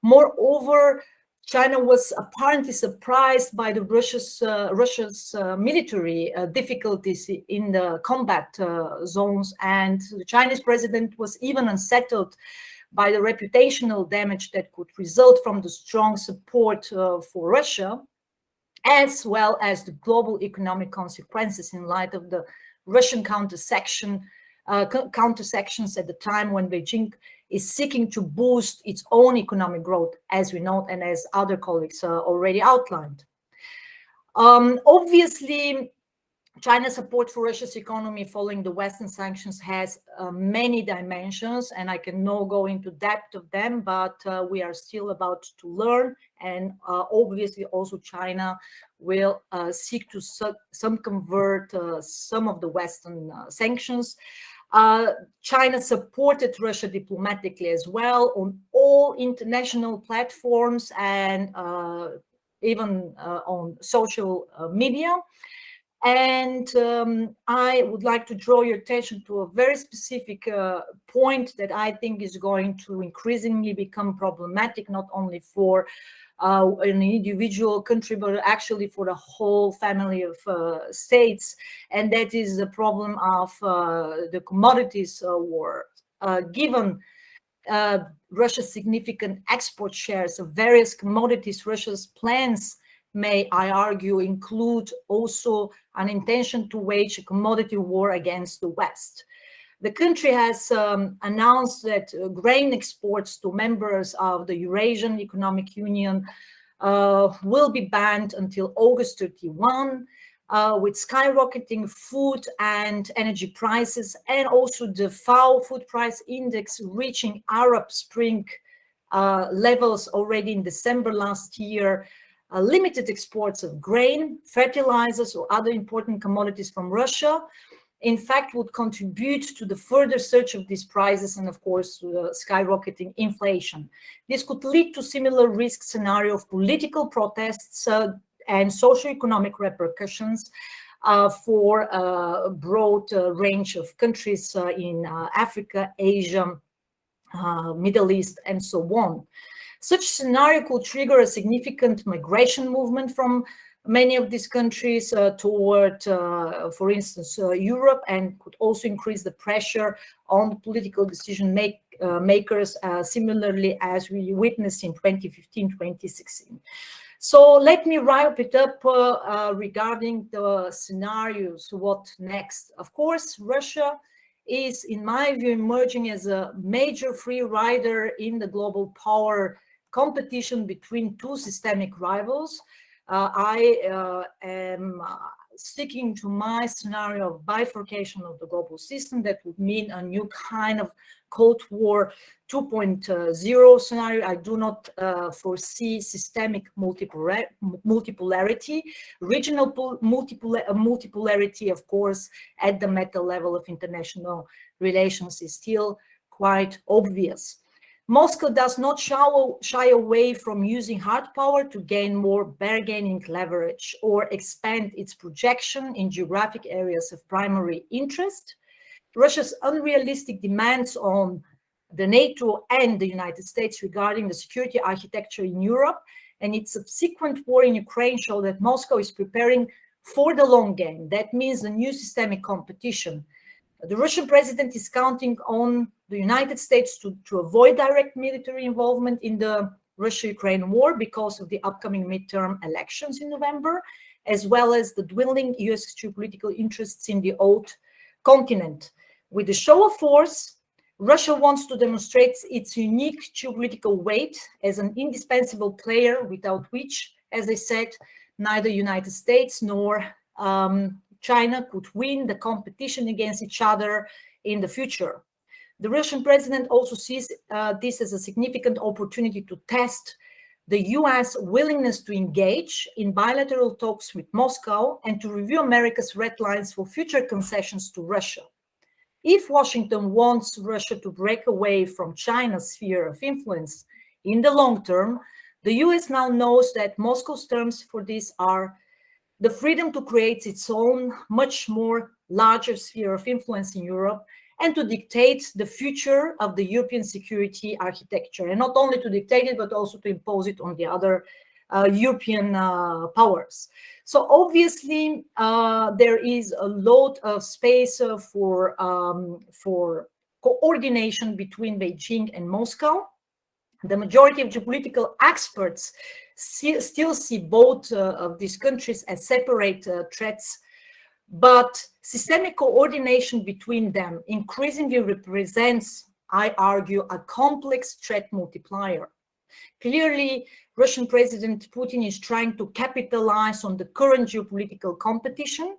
Moreover, China was apparently surprised by the Russia's military difficulties in the combat zones, and the Chinese president was even unsettled by the reputational damage that could result from the strong support for Russia, as well as the global economic consequences in light of the Russian counter-sanctions at the time when Beijing is seeking to boost its own economic growth, as we know, and as other colleagues already outlined. Obviously, China's support for Russia's economy following the Western sanctions has many dimensions, and I can not go into depth of them, but we are still about to learn. And obviously, also China will seek to circumvent some of the Western sanctions. China supported Russia diplomatically as well on all international platforms and even on social media. And I would like to draw your attention to a very specific point that I think is going to increasingly become problematic, not only for an individual country, but actually for the whole family of states. And that is the problem of the Commodities War. Given Russia's significant export shares of various commodities, Russia's plans may, I argue, include also an intention to wage a commodity war against the West. The country has announced that grain exports to members of the Eurasian Economic Union will be banned until August 31. with skyrocketing food and energy prices, and also the FAO food price index reaching Arab Spring levels already in December last year, limited exports of grain, fertilizers, or other important commodities from Russia, in fact, would contribute to the further surge of these prices and, of course, to the skyrocketing inflation. This could lead to similar risk scenario of political protests and socioeconomic repercussions for a broad range of countries in Africa, Asia, Middle East, and so on. Such scenario could trigger a significant migration movement from many of these countries toward, for instance, Europe, and could also increase the pressure on the political decision makers, similarly as we witnessed in 2015-2016. So let me wrap it up regarding the scenarios. What next? Of course, Russia is, in my view, emerging as a major free rider in the global power competition between two systemic rivals. I am sticking to my scenario of bifurcation of the global system. That would mean a new kind of Cold War 2.0 scenario. I do not foresee systemic multipolarity. Regional multipolarity, of course, at the meta level of international relations is still quite obvious. Moscow does not shy away from using hard power to gain more bargaining leverage or expand its projection in geographic areas of primary interest. Russia's unrealistic demands on the NATO and the United States regarding the security architecture in Europe and its subsequent war in Ukraine show that Moscow is preparing for the long game. That means a new systemic competition. The Russian president is counting on the United States to avoid direct military involvement in the Russia-Ukraine war because of the upcoming midterm elections in November, as well as the dwindling US geopolitical interests in the old continent. With the show of force, Russia wants to demonstrate its unique geopolitical weight as an indispensable player without which, as I said, neither United States nor China could win the competition against each other in the future. The Russian president also sees this as a significant opportunity to test the US willingness to engage in bilateral talks with Moscow and to review America's red lines for future concessions to Russia. If Washington wants Russia to break away from China's sphere of influence in the long term, the US now knows that Moscow's terms for this are the freedom to create its own much more larger sphere of influence in Europe and to dictate the future of the European security architecture, and not only to dictate it, but also to impose it on the other European powers. So obviously, there is a lot of space for coordination between Beijing and Moscow. The majority of geopolitical experts still see both of these countries as separate threats, but systemic coordination between them increasingly represents, I argue, a complex threat multiplier. Clearly, Russian President Putin is trying to capitalize on the current geopolitical competition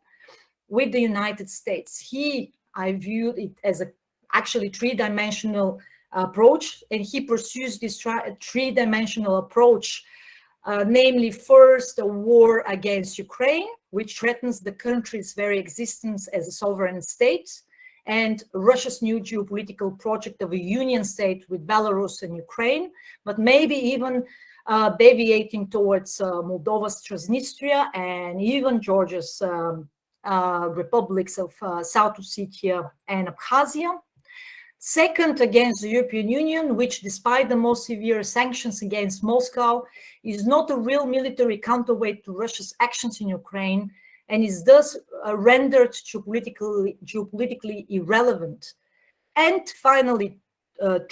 with the United States. I viewed it as a actually three-dimensional approach, and he pursues this three-dimensional approach, namely first a war against Ukraine, which threatens the country's very existence as a sovereign state, and Russia's new geopolitical project of a union state with Belarus and Ukraine, but maybe even deviating towards Moldova's Transnistria and even Georgia's republics of South Ossetia and Abkhazia. Second, against the European Union, which, despite the most severe sanctions against Moscow, is not a real military counterweight to Russia's actions in Ukraine and is thus rendered geopolitically irrelevant. And finally, third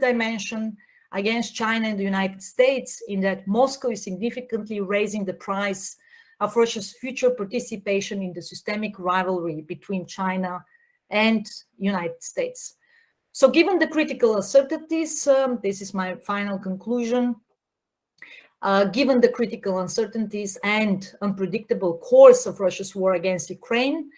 dimension, against China and the United States, in that Moscow is significantly raising the price of Russia's future participation in the systemic rivalry between China and United States. So given the critical uncertainties, this is my final conclusion. Given the critical uncertainties and unpredictable course of Russia's war against Ukraine,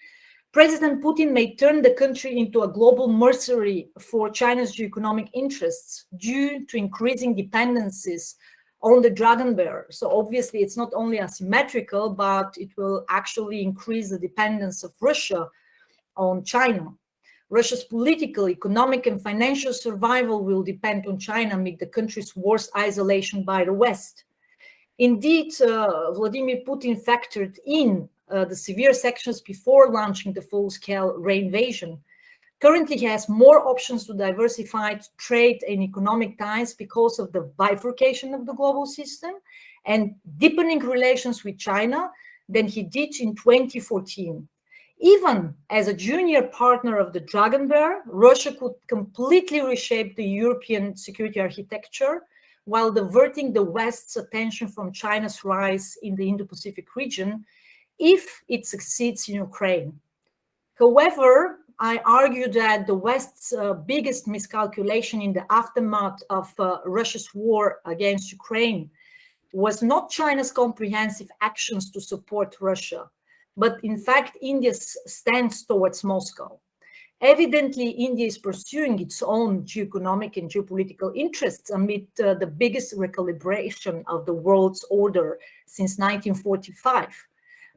President Putin may turn the country into a global mercenary for China's geoeconomic interests due to increasing dependencies on the dragon bear. So obviously it's not only asymmetrical, but it will actually increase the dependence of Russia on China. Russia's political, economic, and financial survival will depend on China amid the country's worst isolation by the West. Indeed, Vladimir Putin factored in the severe sanctions before launching the full-scale reinvasion. Currently, he has more options to diversify trade and economic ties because of the bifurcation of the global system and deepening relations with China than he did in 2014. Even as a junior partner of the Dragon Bear, Russia could completely reshape the European security architecture while diverting the West's attention from China's rise in the Indo-Pacific region if it succeeds in Ukraine. However, I argue that the West's biggest miscalculation in the aftermath of Russia's war against Ukraine was not China's comprehensive actions to support Russia, but in fact India's stance towards Moscow. Evidently, India is pursuing its own geoeconomic and geopolitical interests amid the biggest recalibration of the world's order since 1945.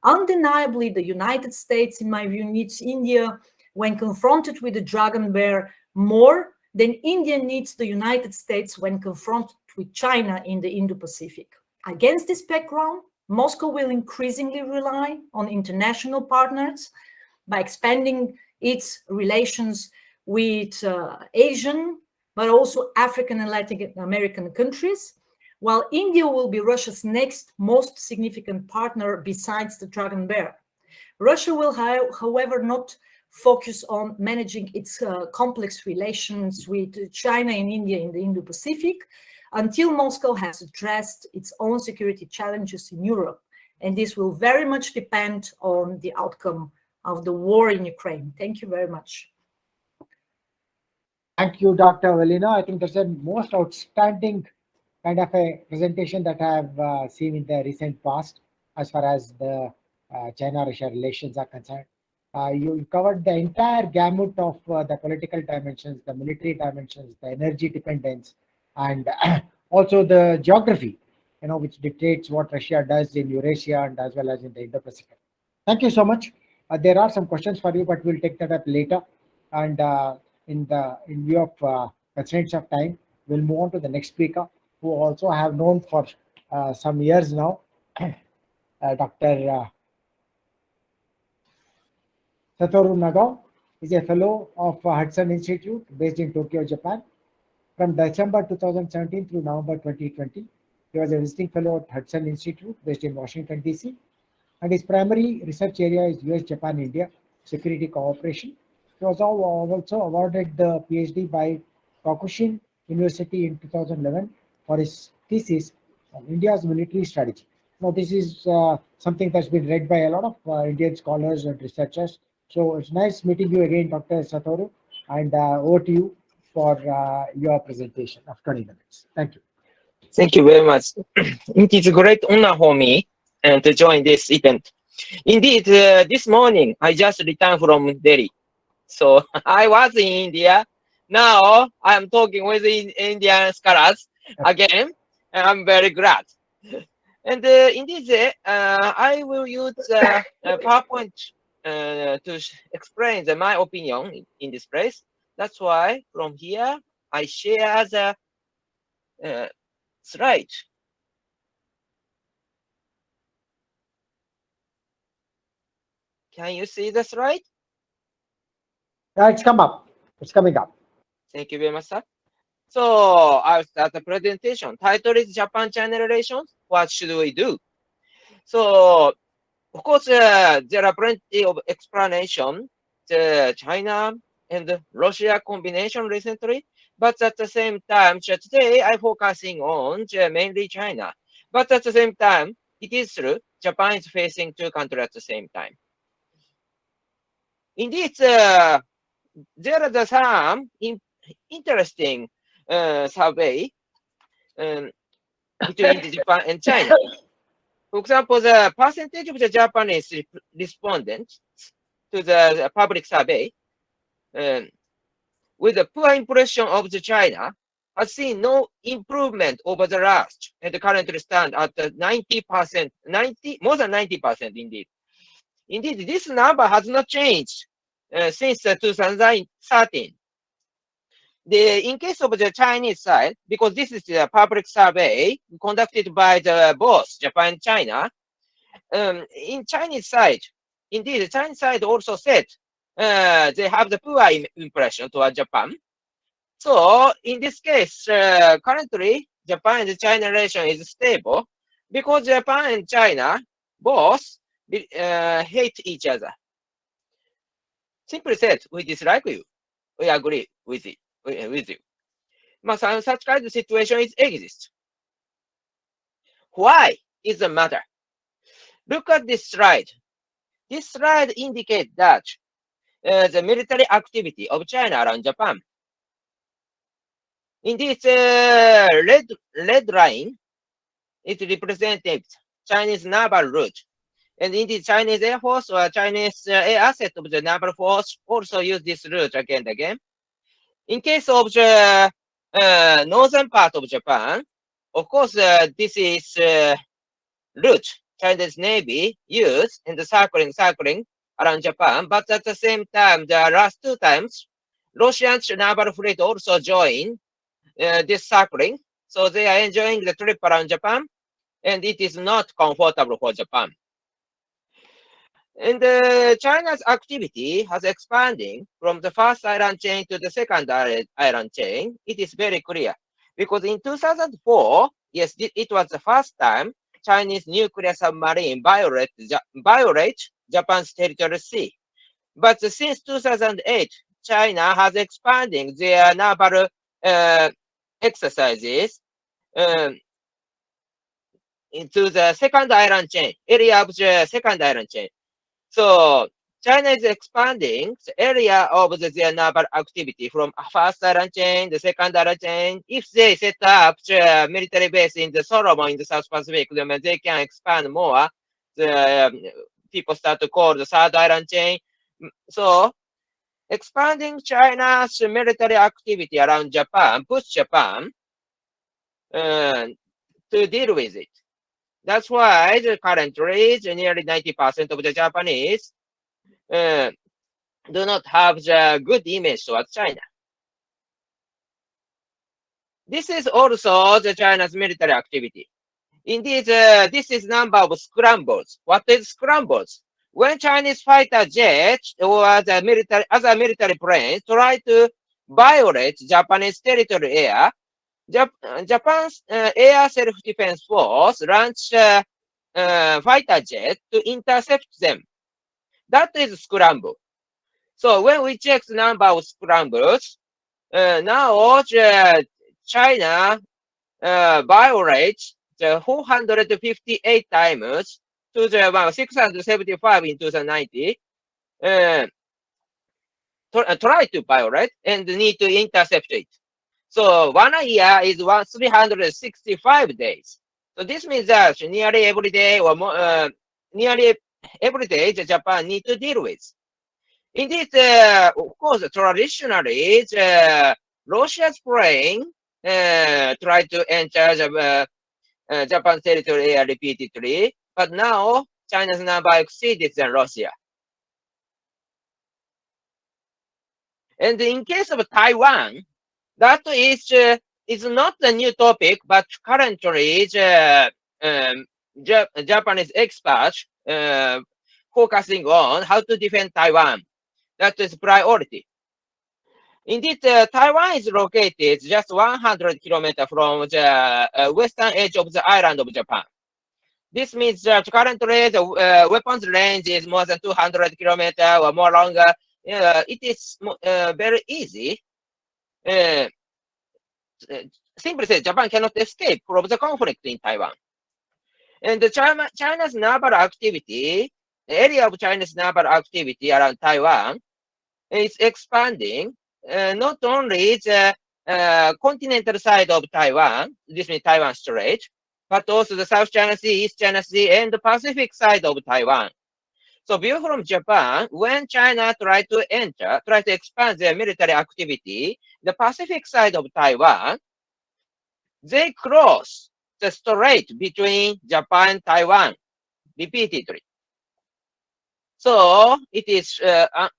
Undeniably, the United States, in my view, needs India when confronted with the dragon bear more than India needs the United States when confronted with China in the Indo-Pacific. Against this background, Moscow will increasingly rely on international partners by expanding its relations with Asian, but also African and Latin American countries, while India will be Russia's next most significant partner besides the dragon bear. Russia will, however, not focus on managing its complex relations with China and India in the Indo-Pacific until Moscow has addressed its own security challenges in Europe. And this will very much depend on the outcome of the war in Ukraine. Thank you very much. Thank you, Dr. Velina. I think that's the most outstanding kind of a presentation that I have seen in the recent past as far as the China-Russia relations are concerned. You covered the entire gamut of the political dimensions, the military dimensions, the energy dependence, and also the geography, which dictates what Russia does in Eurasia and as well as in the Indo-Pacific. Thank you so much. There are some questions for you, but we'll take that up later. And in view of constraints of time, we'll move on to the next speaker, who also I have known for some years now, Dr. Satoru Nagao is a fellow of Hudson Institute based in Tokyo, Japan. From December 2017 through November 2020, he was a visiting fellow at Hudson Institute based in Washington, D.C. And his primary research area is US, Japan, India security cooperation. He was also awarded the PhD by Kokushin University in 2011 for his thesis on India's military strategy. Now, this is something that's been read by a lot of Indian scholars and researchers. So it's nice meeting you again, Dr. Satoru, and over to you for your presentation of 20 minutes. Thank you. Thank you very much. It is a great honor for me to join this event. Indeed, this morning, I just returned from Delhi. So I was in India. Now I am talking with Indian scholars again, and I'm very glad. And indeed, I will use PowerPoint to explain my opinion in this place. That's why from here, I share the slide. Can you see the slide? It's come up. It's coming up. Thank you very much, sir. So I'll start the presentation. Title is Japan-China Relations. What should we do? So, of course, there are plenty of explanation. The China and Russia combination recently, but at the same time, today I'm focusing on mainly China. But at the same time, it is true, Japan is facing two countries at the same time. Indeed, there are some interesting survey. between Japan and China. For example, the percentage of the Japanese respondents to the public survey with a poor impression of the China has seen no improvement over the last and currently stand at 90%, more than 90% indeed. Indeed, this number has not changed since 2013. In case of the Chinese side, because this is the public survey conducted by both Japan and China, in Chinese side, indeed, the Chinese side also said they have the poor impression toward Japan. So in this case, currently, Japan and China relation is stable because Japan and China both hate each other. Simply said, we dislike you. We agree with it. With you. Such kind of situation exists. Why is the matter? Look at this slide. This slide indicates that the military activity of China around Japan. In this red line, it represents Chinese naval route. And in the Chinese Air Force or Chinese air asset of the naval force also use this route again and again. In case of the northern part of Japan, of course, this is route Chinese Navy use in the circling around Japan. But at the same time, the last 2 times, Russian naval fleet also joined this circling. So they are enjoying the trip around Japan, and it is not comfortable for Japan. And China's activity has expanding from the first island chain to the second island chain. It is very clear because in 2004, yes, it was the first time Chinese nuclear submarine violate Japan's territorial sea. But since 2008, China has expanding their naval exercises into the second island chain, area of the second island chain. So China is expanding the area of their naval activity from first island chain, the second island chain. If they set up the military base in the Solomon in the South Pacific, then they can expand more. The people start to call the third island chain. So expanding China's military activity around Japan puts Japan to deal with it. That's why currently nearly 90% of the Japanese do not have the good image towards China. This is also the China's military activity. Indeed, this is number of scrambles. What is scrambles? When Chinese fighter jets or the other military planes try to violate Japanese territory air, Japan's air self-defense force launch fighter jet to intercept them. That is scramble. So when we check the number of scrambles, now China violates the 458 times to the 675 in 2090. Try to violate and need to intercept it. So 1 year is 365 days. So this means that nearly every day or more, nearly every day Japan needs to deal with. Indeed, of course, traditionally, Russia's plane tried to enter Japan's territory air repeatedly, but now China's number exceeded than Russia. And in case of Taiwan, that is not a new topic, but currently Japanese experts focusing on how to defend Taiwan. That is priority. Indeed, Taiwan is located just 100 kilometers from the western edge of the island of Japan. This means that currently the weapons range is more than 200 kilometers or more longer. It is very easy. Simply said, Japan cannot escape from the conflict in Taiwan. And China's naval activity, the area of China's naval activity around Taiwan is expanding, not only the continental side of Taiwan, this means Taiwan Strait, but also the South China Sea, East China Sea, and the Pacific side of Taiwan. So view from Japan, when China try to expand their military activity, the Pacific side of Taiwan, they cross the strait between Japan and Taiwan repeatedly. So it is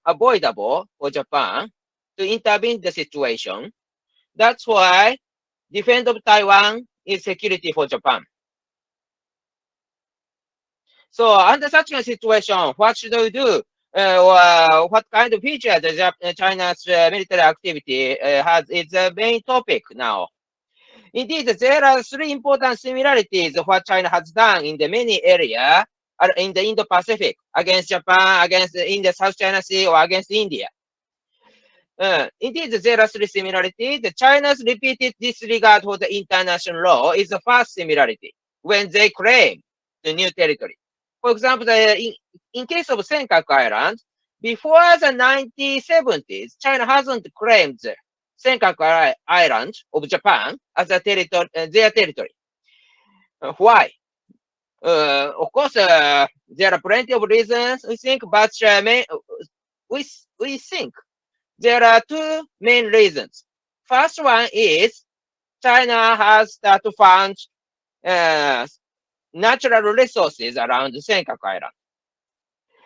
unavoidable for Japan to intervene the situation. That's why defense of Taiwan is security for Japan. So under such a situation, what should we do? Or what kind of features China's military activity has its main topic now? Indeed, there are three important similarities of what China has done in the many areas in the Indo-Pacific against Japan, against in the South China Sea, or against India. Indeed, there are three similarities. China's repeated disregard for the international law is the first similarity when they claim the new territory. For example, in case of Senkaku Island, before the 1970s, China hasn't claimed Senkaku Island of Japan as a territory, their territory. Why? Of course, there are plenty of reasons, we think, but we think there are two main reasons. First one is China has started to fund natural resources around Senkaku Island.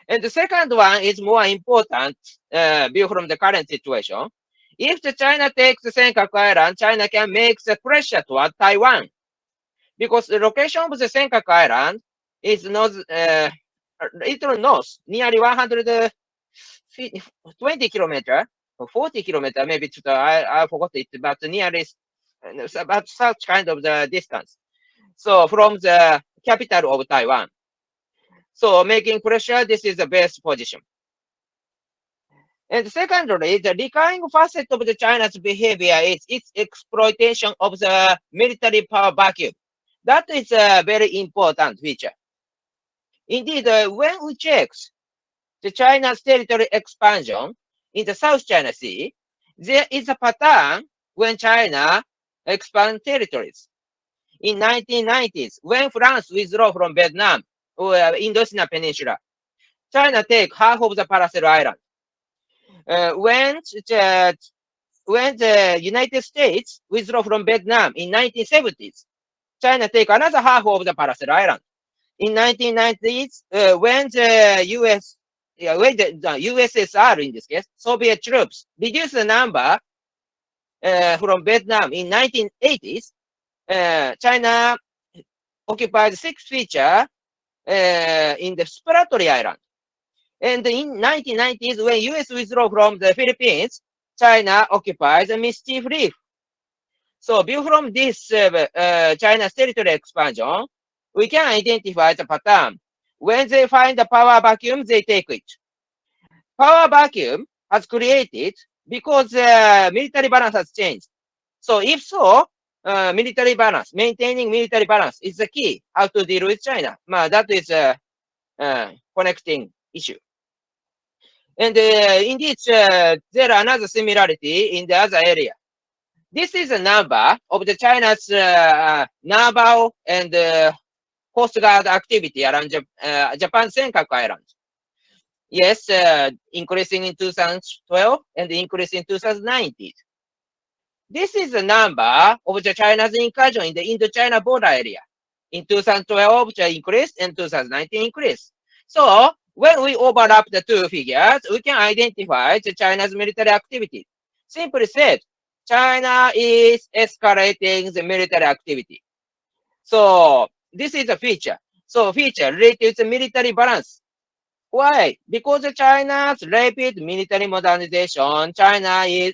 And the second one is more important view from the current situation. If the China takes the Senkaku Island, China can make the pressure toward Taiwan. Because the location of the Senkaku Island is north, little north, nearly 120 kilometers, or 40 kilometers, maybe I forgot it, but nearly about such kind of the distance. So from the capital of Taiwan. So making pressure, this is the best position. And secondly, the recurring facet of the China's behavior is its exploitation of the military power vacuum. That is a very important feature. Indeed, when we check the China's territory expansion in the South China Sea, there is a pattern when China expands territories. In 1990s, when France withdrew from Vietnam or Indochina Peninsula, China take half of the Paracel Island. When the United States withdrew from Vietnam in 1970s, China take another half of the Paracel Island. In 1990s, when the USSR, in this case, Soviet troops reduced the number from Vietnam in 1980s, China occupied 6 feature in the exploratory island. And in 1990s, when US withdrew from the Philippines, China occupies a Mischief Reef. So view from this China's territory expansion, we can identify the pattern. When they find the power vacuum, they take it. Power vacuum has created because military balance has changed. So if so, military balance, maintaining military balance is the key how to deal with China. That is a connecting issue. And indeed, there are another similarity in the other area. This is a number of the China's naval and Coast Guard activity around Japan's Senkaku Island. Yes, increasing in 2012 and increasing in 2019. This is the number of the China's incursion in the Indo-China border area. In 2012, it increased, and 2019 increased. So when we overlap the two figures, we can identify the China's military activity. Simply said, China is escalating the military activity. So this is a feature. So feature related to military balance. Why? Because China's rapid military modernization, China is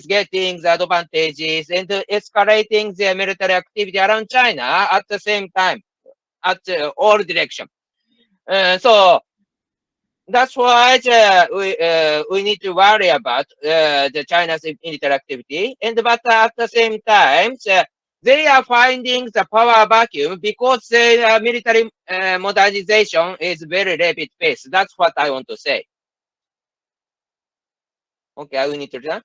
getting the advantages and escalating their military activity around China at the same time, at all directions. So that's why we need to worry about the China's military activity. But at the same time, they are finding the power vacuum because their military modernization is very rapid pace. That's what I want to say. Okay, I will need to do that.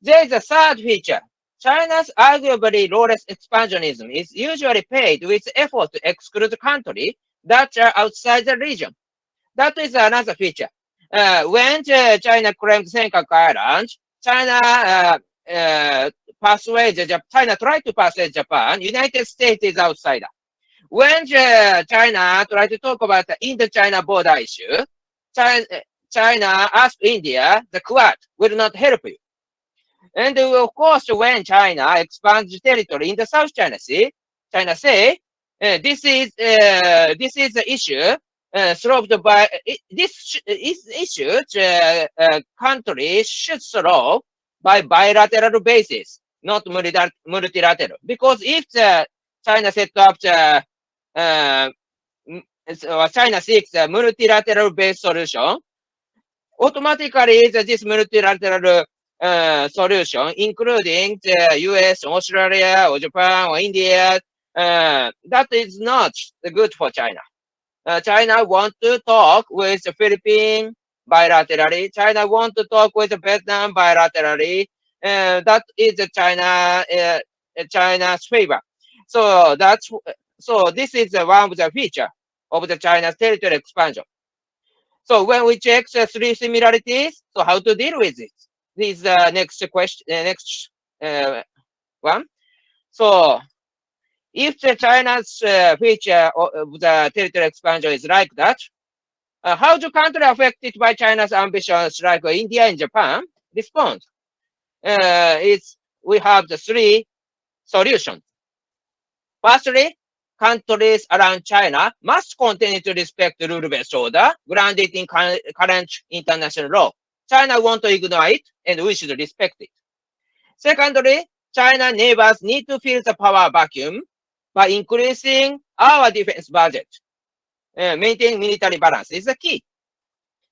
There is a third feature. China's arguably lawless expansionism is usually paid with effort to exclude countries that are outside the region. That is another feature. When China claimed Senkaku Island, China China tried to persuade Japan. United States is outsider. When China tried to talk about the Indo-China border issue, China asked India, the Quad will not help you. And of course, when China expands territory in the South China Sea, China say this is the issue solved by this issue. Countries should solve by bilateral basis, not multilateral. Because if China set up China seeks a multilateral based solution, automatically this multilateral solution, including the US, Australia, or Japan, or India, that is not good for China. China wants to talk with the Philippines bilaterally. China wants to talk with Vietnam bilaterally. That is China's favor. So this is one of the feature of the China's territorial expansion. So when we check the three similarities, so how to deal with it? This is the next question, next one. So if the China's feature of the territorial expansion is like that, how do countries affected by China's ambitions like India and Japan respond? We have the three solutions. Firstly, countries around China must continue to respect the rule-based order grounded in current international law. China wants to ignore it, and we should respect it. Secondly, China neighbors need to fill the power vacuum by increasing our defense budget. Maintaining military balance is the key.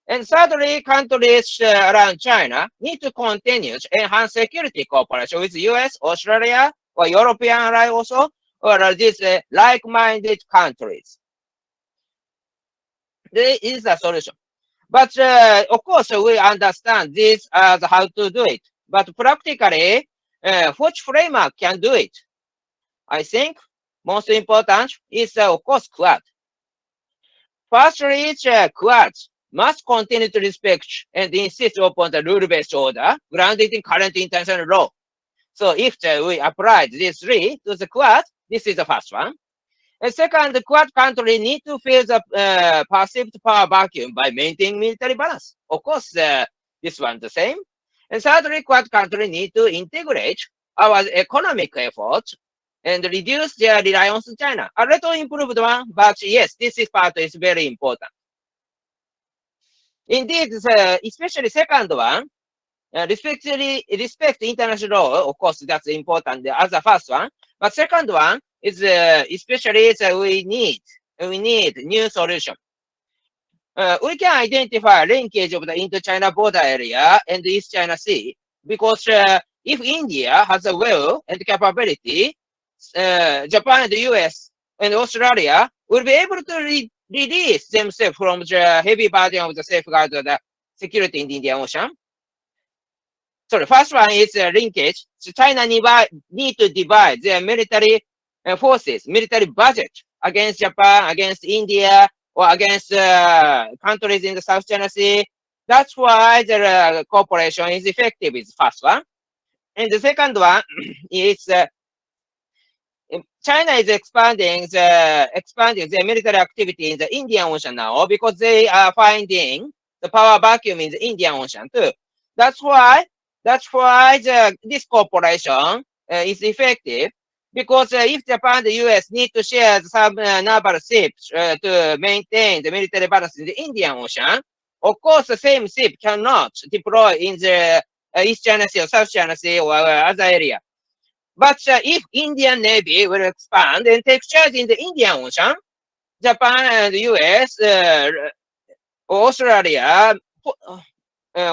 And thirdly, countries around China need to continue to enhance security cooperation with US, Australia, or European ally also, or these like-minded countries. This is the solution. But of course, we understand this as how to do it. But practically, which framework can do it? I think most important is, of course, Quad. Firstly, Quad must continue to respect and insist upon the rule-based order grounded in current international law. So if we apply these three to the Quad, this is the first one. And second, the Quad country need to fill the perceived power vacuum by maintaining military balance. Of course, this one the same. And thirdly, Quad country need to integrate our economic efforts and reduce their reliance on China. A little improved one, but yes, this part is very important. Indeed, especially second one, respect international law. Of course, that's important as the first one. But second one is especially we need new solution. We can identify linkage of the Indo-China border area and the East China Sea because if India has a will and capability, Japan and the US and Australia will be able to release themselves from the heavy burden of the safeguard of the security in the Indian Ocean. So the first one is linkage. So China need to divide their military forces, military budget against Japan, against India, or against countries in the South China Sea. That's why the cooperation is effective is the first one. And the second one is China is expanding their military activity in the Indian Ocean now because they are finding the power vacuum in the Indian Ocean too. That's why this cooperation is effective because if Japan and the US need to share some naval ships to maintain the military balance in the Indian Ocean, of course the same ship cannot deploy in the East China Sea or South China Sea or other area. But if Indian Navy will expand and take charge in the Indian Ocean, Japan and the US or Australia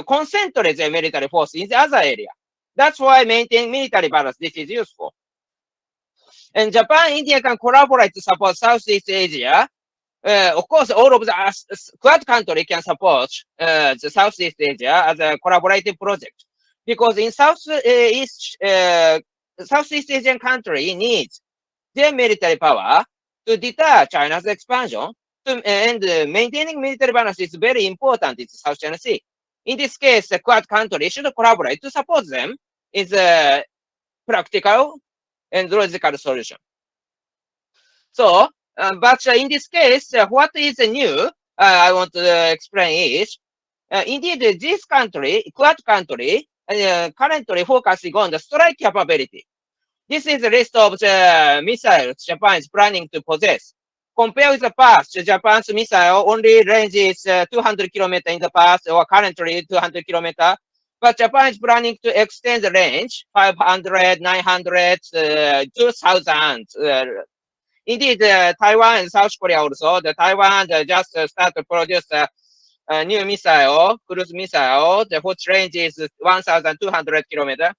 concentrate their military force in the other area. That's why maintaining military balance, this is useful. And Japan and India can collaborate to support Southeast Asia. Of course, all of the Quad country can support the Southeast Asia as a collaborative project. Because in Southeast Southeast Asian country needs their military power to deter China's expansion. And maintaining military balance is very important in the South China Sea. In this case, the Quad countries should collaborate to support them. Is a practical and logical solution. So, but in this case, what is new? I want to explain is, indeed, this country, Quad country, currently focusing on the strike capability. This is a list of the missiles Japan is planning to possess. Compared with the past, Japan's missile only ranges 200 kilometers in the past, or currently 200 kilometers. But Japan is planning to extend the range 500, 900, 2000. Indeed, Taiwan and South Korea also. The Taiwan just started to produce a new missile, cruise missile, which range is 1,200 kilometers.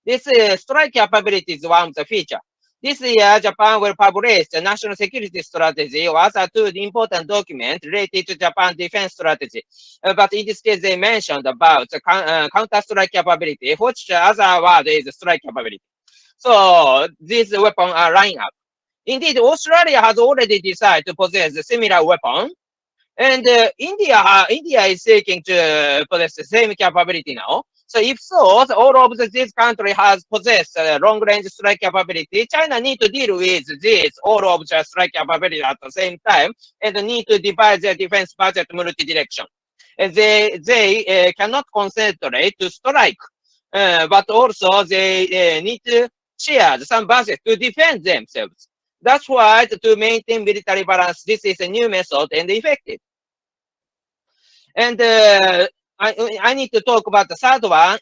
This strike capability is one of the features. This year, Japan will publish the National Security Strategy or other two important documents related to Japan defense strategy. But in this case, they mentioned about the counter-strike capability, which the other word is strike capability. So these weapons are lined up. Indeed, Australia has already decided to possess a similar weapon. And India is seeking to possess the same capability now. So if so, all of these countries has possessed long-range strike capability. China need to deal with this, all of the strike capability at the same time, and need to divide their defense budget multi-direction. And they cannot concentrate to strike, but also they need to share some budget to defend themselves. That's why to maintain military balance, this is a new method and effective. And I need to talk about the third one.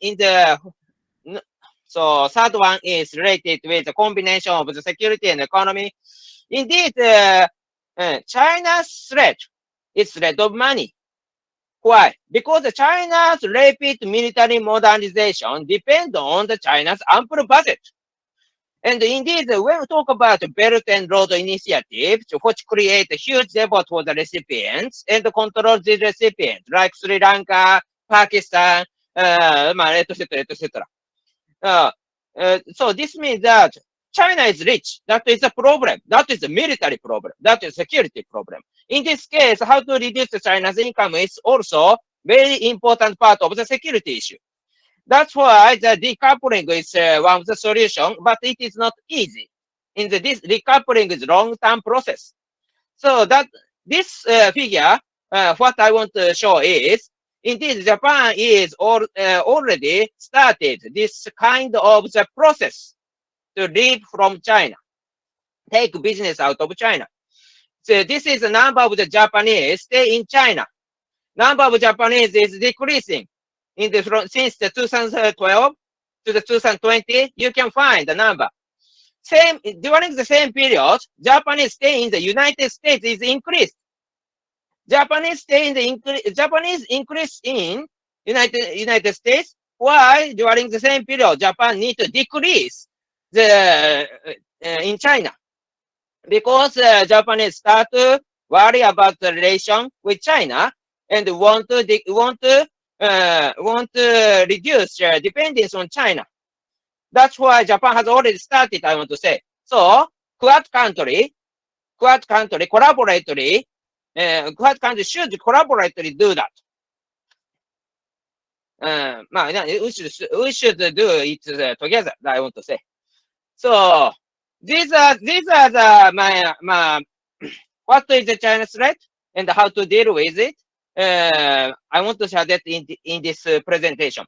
So third one is related with the combination of the security and economy. Indeed, China's threat is threat of money. Why? Because China's rapid military modernization depends on the China's ample budget. And indeed, when we talk about Belt and Road Initiative, which create a huge effort for the recipients and control the recipients, like Sri Lanka, Pakistan, etc. So this means that China is rich. That is a problem. That is a military problem. That is a security problem. In this case, how to reduce China's income is also very important part of the security issue. That's why the decoupling is one of the solutions, but it is not easy. This decoupling is long-term process. So that this figure, what I want to show is, indeed, Japan is already started this kind of the process to leave from China, take business out of China. So this is the number of the Japanese stay in China. Number of Japanese is decreasing. Since the 2012 to the 2020, you can find the number. During the same period, Japanese stay in the United States is increased. Japanese increase in United States. Why during the same period Japan need to decrease in China? Because Japanese start to worry about the relation with China and want to reduce their dependence on China. That's why Japan has already started, I want to say. So Quad country collaboratively, Quad country should collaboratively do that. We should do it together, I want to say. So these are the what is the China's threat and how to deal with it. I want to share that in this presentation.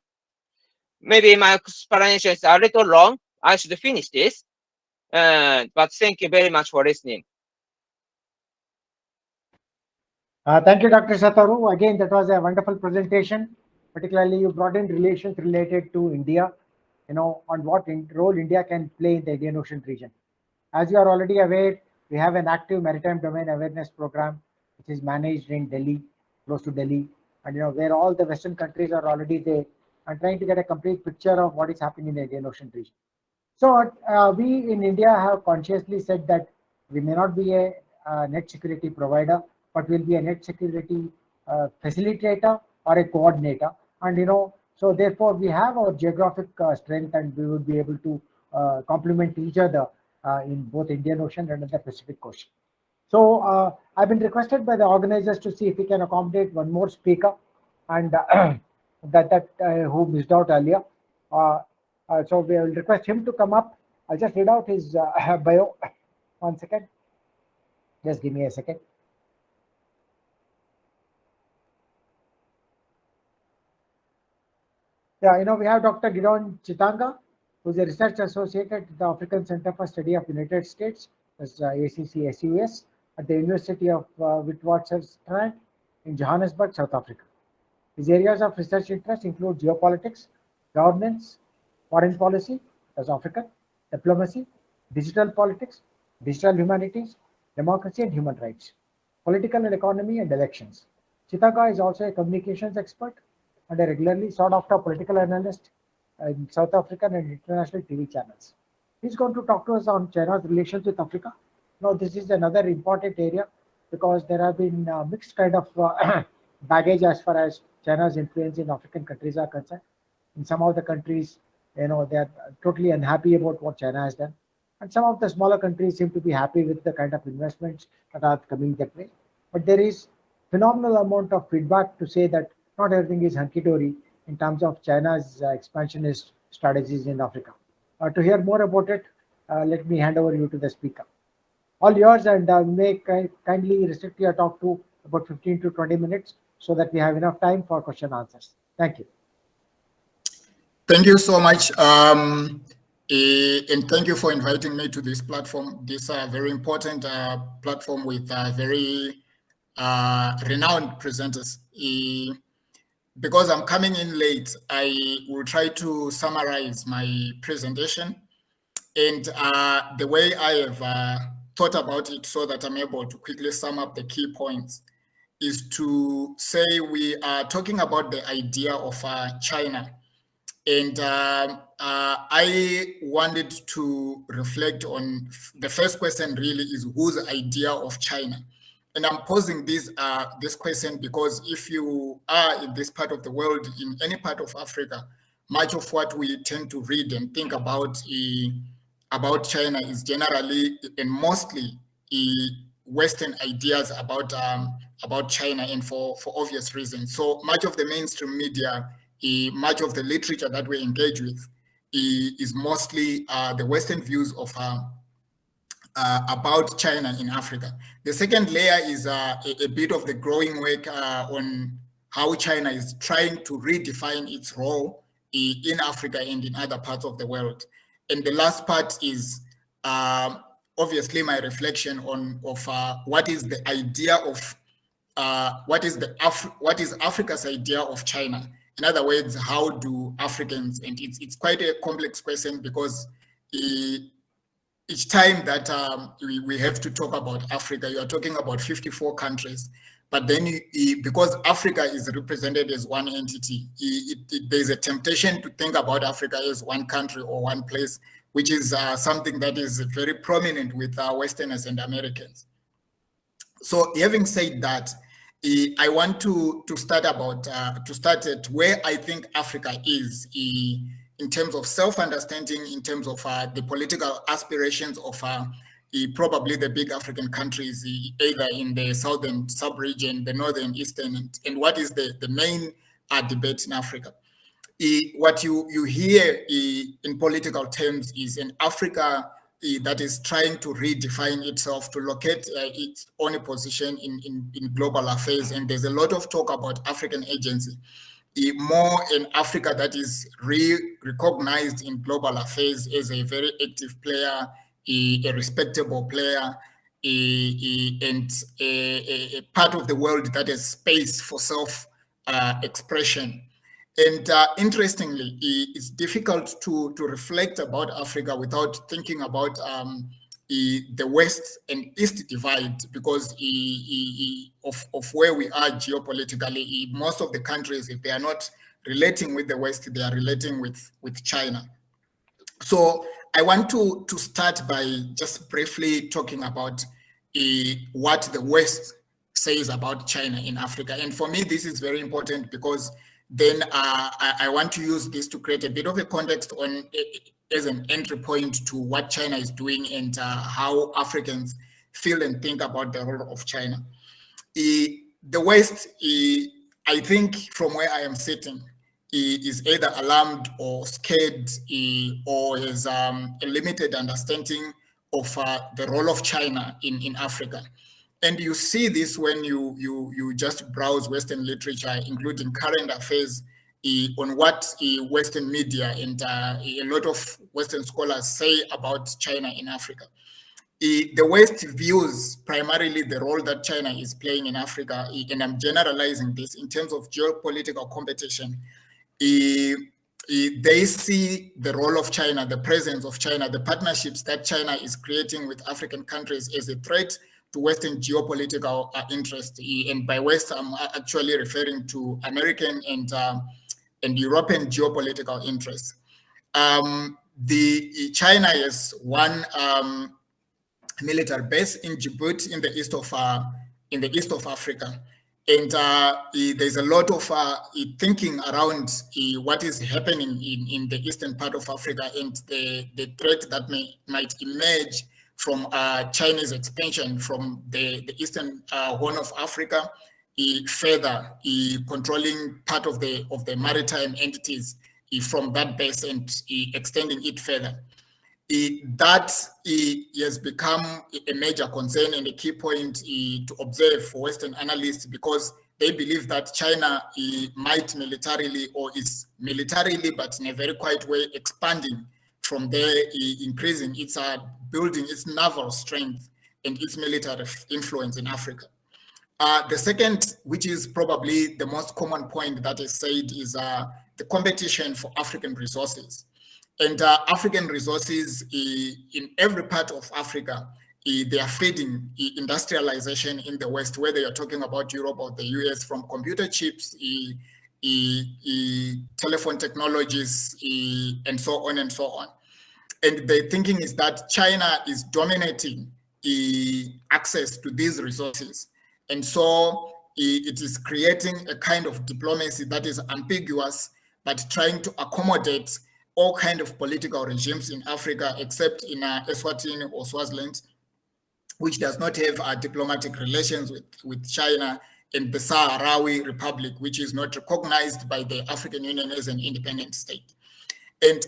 Maybe my explanation is a little long. I should finish this. But thank you very much for listening. Thank you, Dr. Satoru. Again, that was a wonderful presentation. Particularly, you brought in relations related to India, on what role India can play in the Indian Ocean region. As you are already aware, we have an active maritime domain awareness program, which is managed in Delhi, close to Delhi, and where all the Western countries are already there and trying to get a complete picture of what is happening in the Indian Ocean region. So we in India have consciously said that we may not be a net security provider, but will be a net security facilitator or a coordinator. And So therefore, we have our geographic strength, and we would be able to complement each other in both Indian Ocean and the Pacific Ocean. So I've been requested by the organizers to see if we can accommodate one more speaker, and who missed out earlier. So we will request him to come up. I'll just read out his bio. 1 second. Just give me a second. Yeah, we have Dr. Chitanga, who's a research associate at the African Center for Study of United States, that's ACC-SUS, at the University of Witwatersrand in Johannesburg, South Africa. His areas of research interest include geopolitics, governance, foreign policy, that's African, diplomacy, digital politics, digital humanities, democracy and human rights, political and economy, and elections. Chitanga is also a communications expert and a regularly sought after political analyst in South African and international TV channels. He's going to talk to us on China's relations with Africa. Now, this is another important area because there have been mixed kind of baggage as far as China's influence in African countries are concerned. In some of the countries, they are totally unhappy about what China has done. And some of the smaller countries seem to be happy with the kind of investments that are coming that way. But there is phenomenal amount of feedback to say that not everything is hunky-dory in terms of China's expansionist strategies in Africa. To hear more about it, let me hand over you to the speaker. All yours, and may kindly restrict your talk to about 15 to 20 minutes so that we have enough time for question and answers. Thank you. Thank you so much. And thank you for inviting me to this platform. This very important platform with very renowned presenters. Because I'm coming in late, I will try to summarize my presentation. And the way I have thought about it so that I'm able to quickly sum up the key points is to say we are talking about the idea of China. And I wanted to reflect on the first question really is whose idea of China? And I'm posing this question because if you are in this part of the world, in any part of Africa, much of what we tend to read and think about China is generally and mostly Western ideas about China, and for obvious reasons. So much of the mainstream media, much of the literature that we engage with is mostly the Western views of about China in Africa. The second layer is a bit of the growing work on how China is trying to redefine its role in Africa and in other parts of the world. And the last part is obviously my reflection on what is the idea of what is Africa's idea of China. In other words, how do Africans, and it's quite a complex question because each time that we have to talk about Africa, you are talking about 54 countries. But then because Africa is represented as one entity, there's a temptation to think about Africa as one country or one place, which is something that is very prominent with Westerners and Americans. So having said that, I want to start at where I think Africa is in terms of self-understanding, in terms of the political aspirations of probably the big African countries, either in the southern sub-region, the northern, eastern, and what is the main debate in Africa. What you hear in political terms is an Africa that is trying to redefine itself, to locate its own position in global affairs. And there's a lot of talk about African agency. More in Africa that is recognized in global affairs as a very active player, a respectable player, and a part of the world that has space for self-expression. And interestingly, it's difficult to reflect about Africa without thinking about the West and East divide because of where we are geopolitically. Most of the countries, if they are not relating with the West, they are relating with China. So I want to start by just briefly talking about what the West says about China in Africa. And for me, this is very important because then I want to use this to create a bit of a context on as an entry point to what China is doing and how Africans feel and think about the role of China. The West, I think from where I am sitting, is either alarmed or scared or has a limited understanding of the role of China in Africa. And you see this when you just browse Western literature, including current affairs, on what Western media and a lot of Western scholars say about China in Africa. The West views primarily the role that China is playing in Africa, and I'm generalizing this in terms of geopolitical competition. They see the role of China, the presence of China, the partnerships that China is creating with African countries as a threat to Western geopolitical interest. And by West, I'm actually referring to American and European geopolitical interests. China is one military base in Djibouti in the east of Africa. And there's a lot of thinking around what is happening in the eastern part of Africa and the threat that might emerge from Chinese expansion from the eastern Horn of Africa, further controlling part of the maritime entities from that base and extending it further. That has become a major concern and a key point to observe for Western analysts, because they believe that China might militarily, or is militarily, but in a very quiet way, expanding from there, increasing its building its naval strength and its military influence in Africa. The second, which is probably the most common point that is said, is the competition for African resources. And African resources in every part of Africa, they are feeding industrialization in the West, whether you're talking about Europe or the US, from computer chips, telephone technologies, and so on and so on. And the thinking is that China is dominating access to these resources. And so it is creating a kind of diplomacy that is ambiguous, but trying to accommodate all kinds of political regimes in Africa, except in Eswatini or Swaziland, which does not have diplomatic relations with China, and the Sahrawi Republic, which is not recognized by the African Union as an independent state. And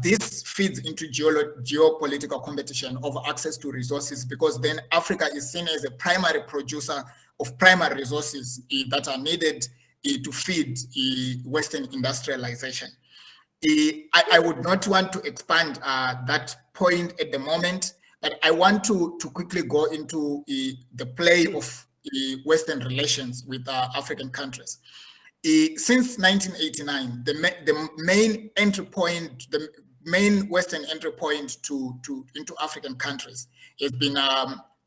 this feeds into geopolitical competition over access to resources, because then Africa is seen as a primary producer of primary resources that are needed to feed Western industrialization. I would not want to expand that point at the moment, but I want to quickly go into the play of Western relations with African countries. Since 1989, the main entry point, the main Western entry point into African countries has been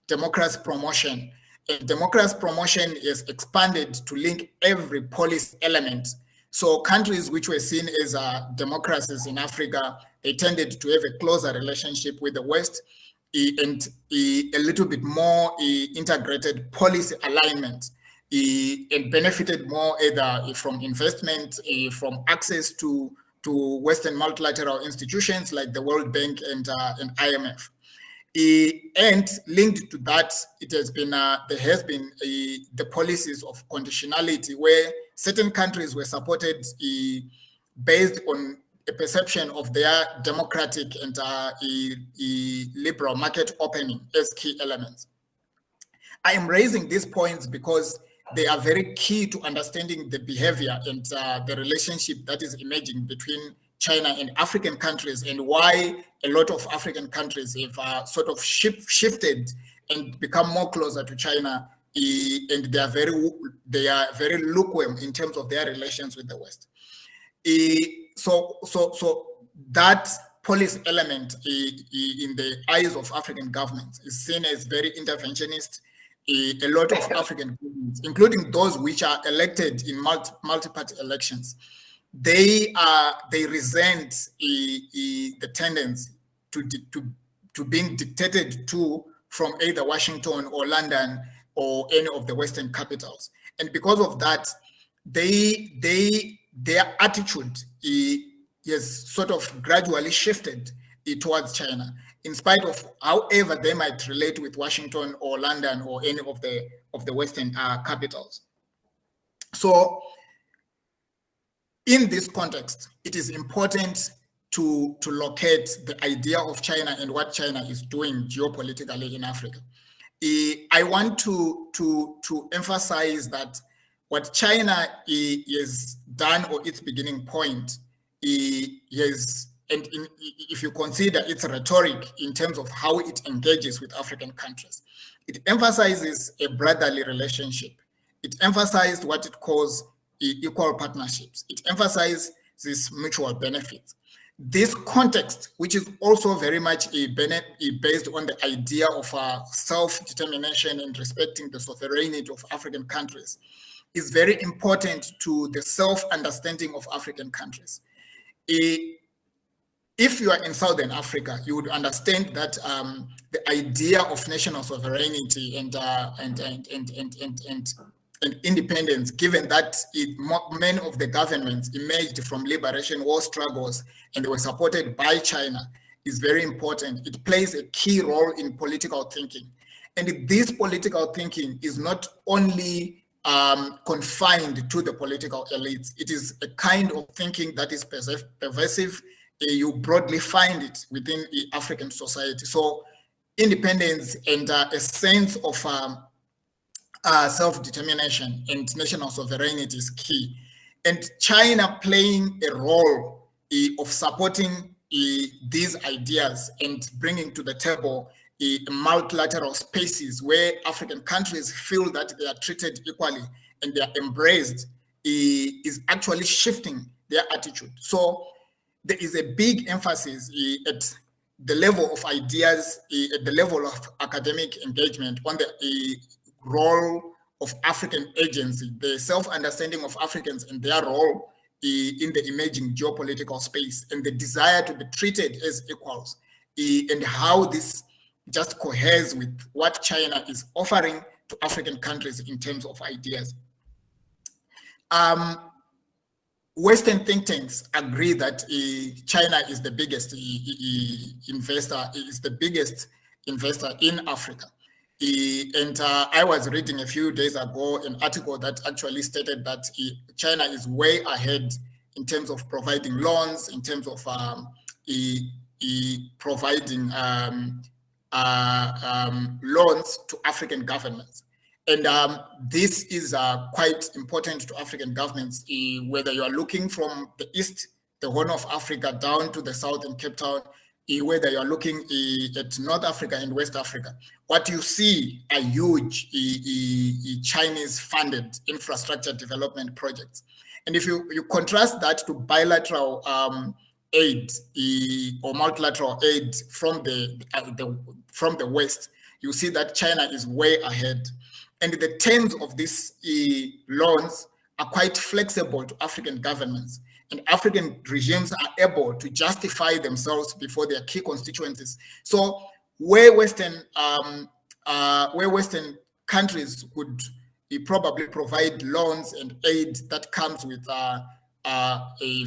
democracy promotion. And democracy promotion is expanded to link every policy element. So countries which were seen as democracies in Africa, they tended to have a closer relationship with the West and a little bit more integrated policy alignment, and benefited more either from investment, from access to Western multilateral institutions like the World Bank and IMF. And linked to that, it has been there has been the policies of conditionality, where certain countries were supported based on a perception of their democratic and liberal market opening as key elements. I am raising these points because they are very key to understanding the behavior and the relationship that is emerging between China and African countries, and why a lot of African countries have sort of shifted and become more closer to China, and they are very lukewarm in terms of their relations with the West. So that policy element in the eyes of African governments is seen as very interventionist. A lot of African governments, including those which are elected in multi-party elections, they resent the tendency to being dictated to from either Washington or London or any of the Western capitals. And because of that, they their attitude has sort of gradually shifted towards China, in spite of however they might relate with Washington or London or any of the Western capitals. So in this context, it is important to locate the idea of China and what China is doing geopolitically in Africa. I want to emphasize that what China has done, or its beginning point, is, and if you consider its rhetoric in terms of how it engages with African countries, it emphasizes a brotherly relationship. It emphasized what it calls equal partnerships. It emphasizes these mutual benefits. This context, which is also very much based on the idea of self-determination and respecting the sovereignty of African countries, is very important to the self-understanding of African countries. If you are in Southern Africa, you would understand that the idea of national sovereignty and independence, given that many of the governments emerged from liberation war struggles and they were supported by China, is very important. It plays a key role in political thinking. And this political thinking is not only confined to the political elites. It is a kind of thinking that is pervasive. You broadly find it within the African society. So independence and a sense of self-determination and national sovereignty is key. And China playing a role of supporting these ideas and bringing to the table multilateral spaces where African countries feel that they are treated equally and they are embraced is actually shifting their attitude. So there is a big emphasis at the level of ideas, at the level of academic engagement on the role of African agency, the self-understanding of Africans and their role in the emerging geopolitical space, and the desire to be treated as equals, and how this just coheres with what China is offering to African countries in terms of ideas. Western think tanks agree that China is the biggest investor in Africa. And I was reading a few days ago an article that actually stated that China is way ahead in terms of providing loans, in terms of providing loans to African governments. And this is quite important to African governments, whether you are looking from the east, the Horn of Africa, down to the south in Cape Town, whether you are looking at North Africa and West Africa. What you see are huge Chinese-funded infrastructure development projects. And if you contrast that to bilateral aid or multilateral aid from the West, you see that China is way ahead. And the terms of these loans are quite flexible to African governments. And African regimes are able to justify themselves before their key constituencies. So where Western countries would probably provide loans and aid that comes with a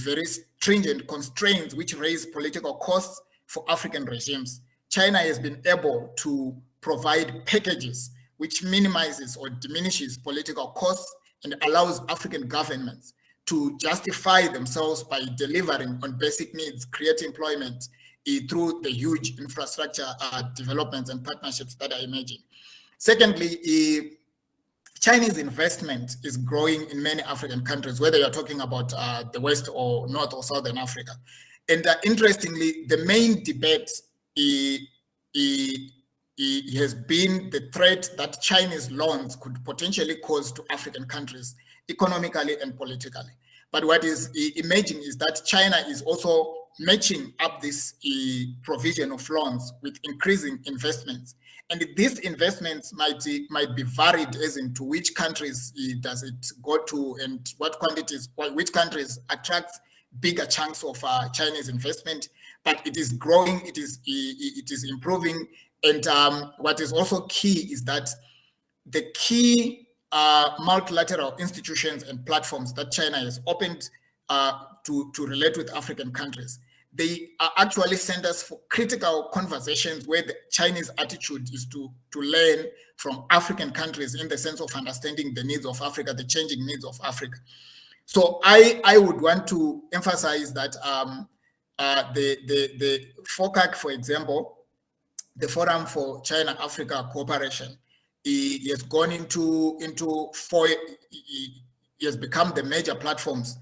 very stringent constraints which raise political costs for African regimes, China has been able to provide packages which minimizes or diminishes political costs and allows African governments to justify themselves by delivering on basic needs, create employment through the huge infrastructure developments and partnerships that are emerging. Secondly, Chinese investment is growing in many African countries, whether you're talking about the West or North or Southern Africa. And interestingly, the main debate has been the threat that Chinese loans could potentially cause to African countries, economically and politically. But what is emerging is that China is also matching up this provision of loans with increasing investments. And these investments might be varied as into which countries does it go to and what quantities, which countries attract bigger chunks of Chinese investment. But it is growing, it is improving. And what is also key is that the key multilateral institutions and platforms that China has opened to relate with African countries. They are actually centers for critical conversations where the Chinese attitude is to learn from African countries in the sense of understanding the needs of Africa, the changing needs of Africa. So I would want to emphasize that the FOCAC, for example, the Forum for China-Africa Cooperation, it has gone into four, it has become the major platforms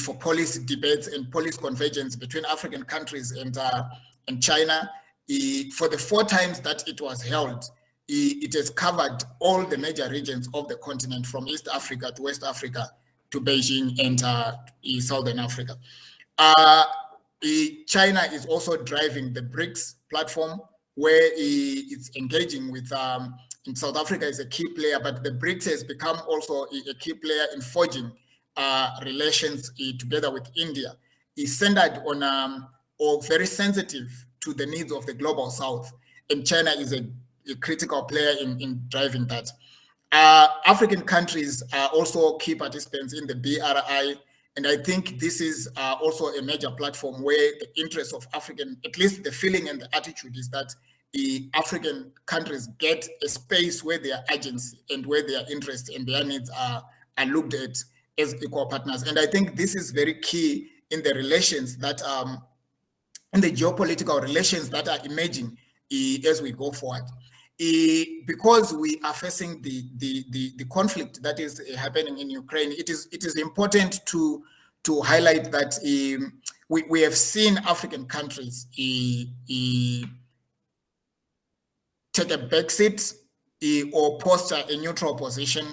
for policy debates and policy convergence between African countries and China. For the 4 times that it was held, it has covered all the major regions of the continent, from East Africa to West Africa to Beijing and Southern Africa. China is also driving the BRICS platform, where it's engaging with, in South Africa is a key player, but the BRICS has become also a key player in forging relations together with India. Is centered on or very sensitive to the needs of the global South, and China is a critical player in driving that. African countries are also key participants in the BRI, and I think this is also a major platform where the interests of African, at least the feeling and the attitude is that the African countries get a space where their agency and where their interests and their needs are looked at as equal partners. And I think this is very key in the relations that, in the geopolitical relations that are emerging as we go forward. Because we are facing the conflict that is happening in Ukraine, it is important to highlight that we have seen African countries take a backseat or posture a neutral position,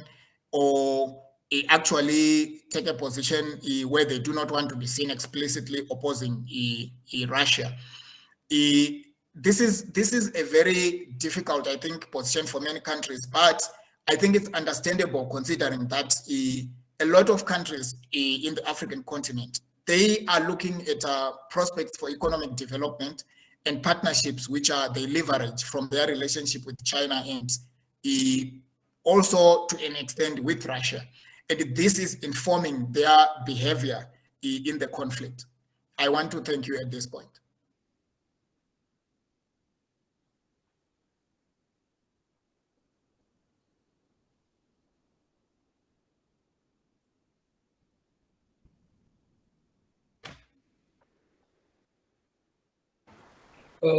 or actually take a position where they do not want to be seen explicitly opposing Russia. This is a very difficult, I think, position for many countries, but I think it's understandable considering that a lot of countries in the African continent, they are looking at prospects for economic development and partnerships which they leverage from their relationship with China and also to an extent with Russia. And this is informing their behavior in the conflict. I want to thank you at this point.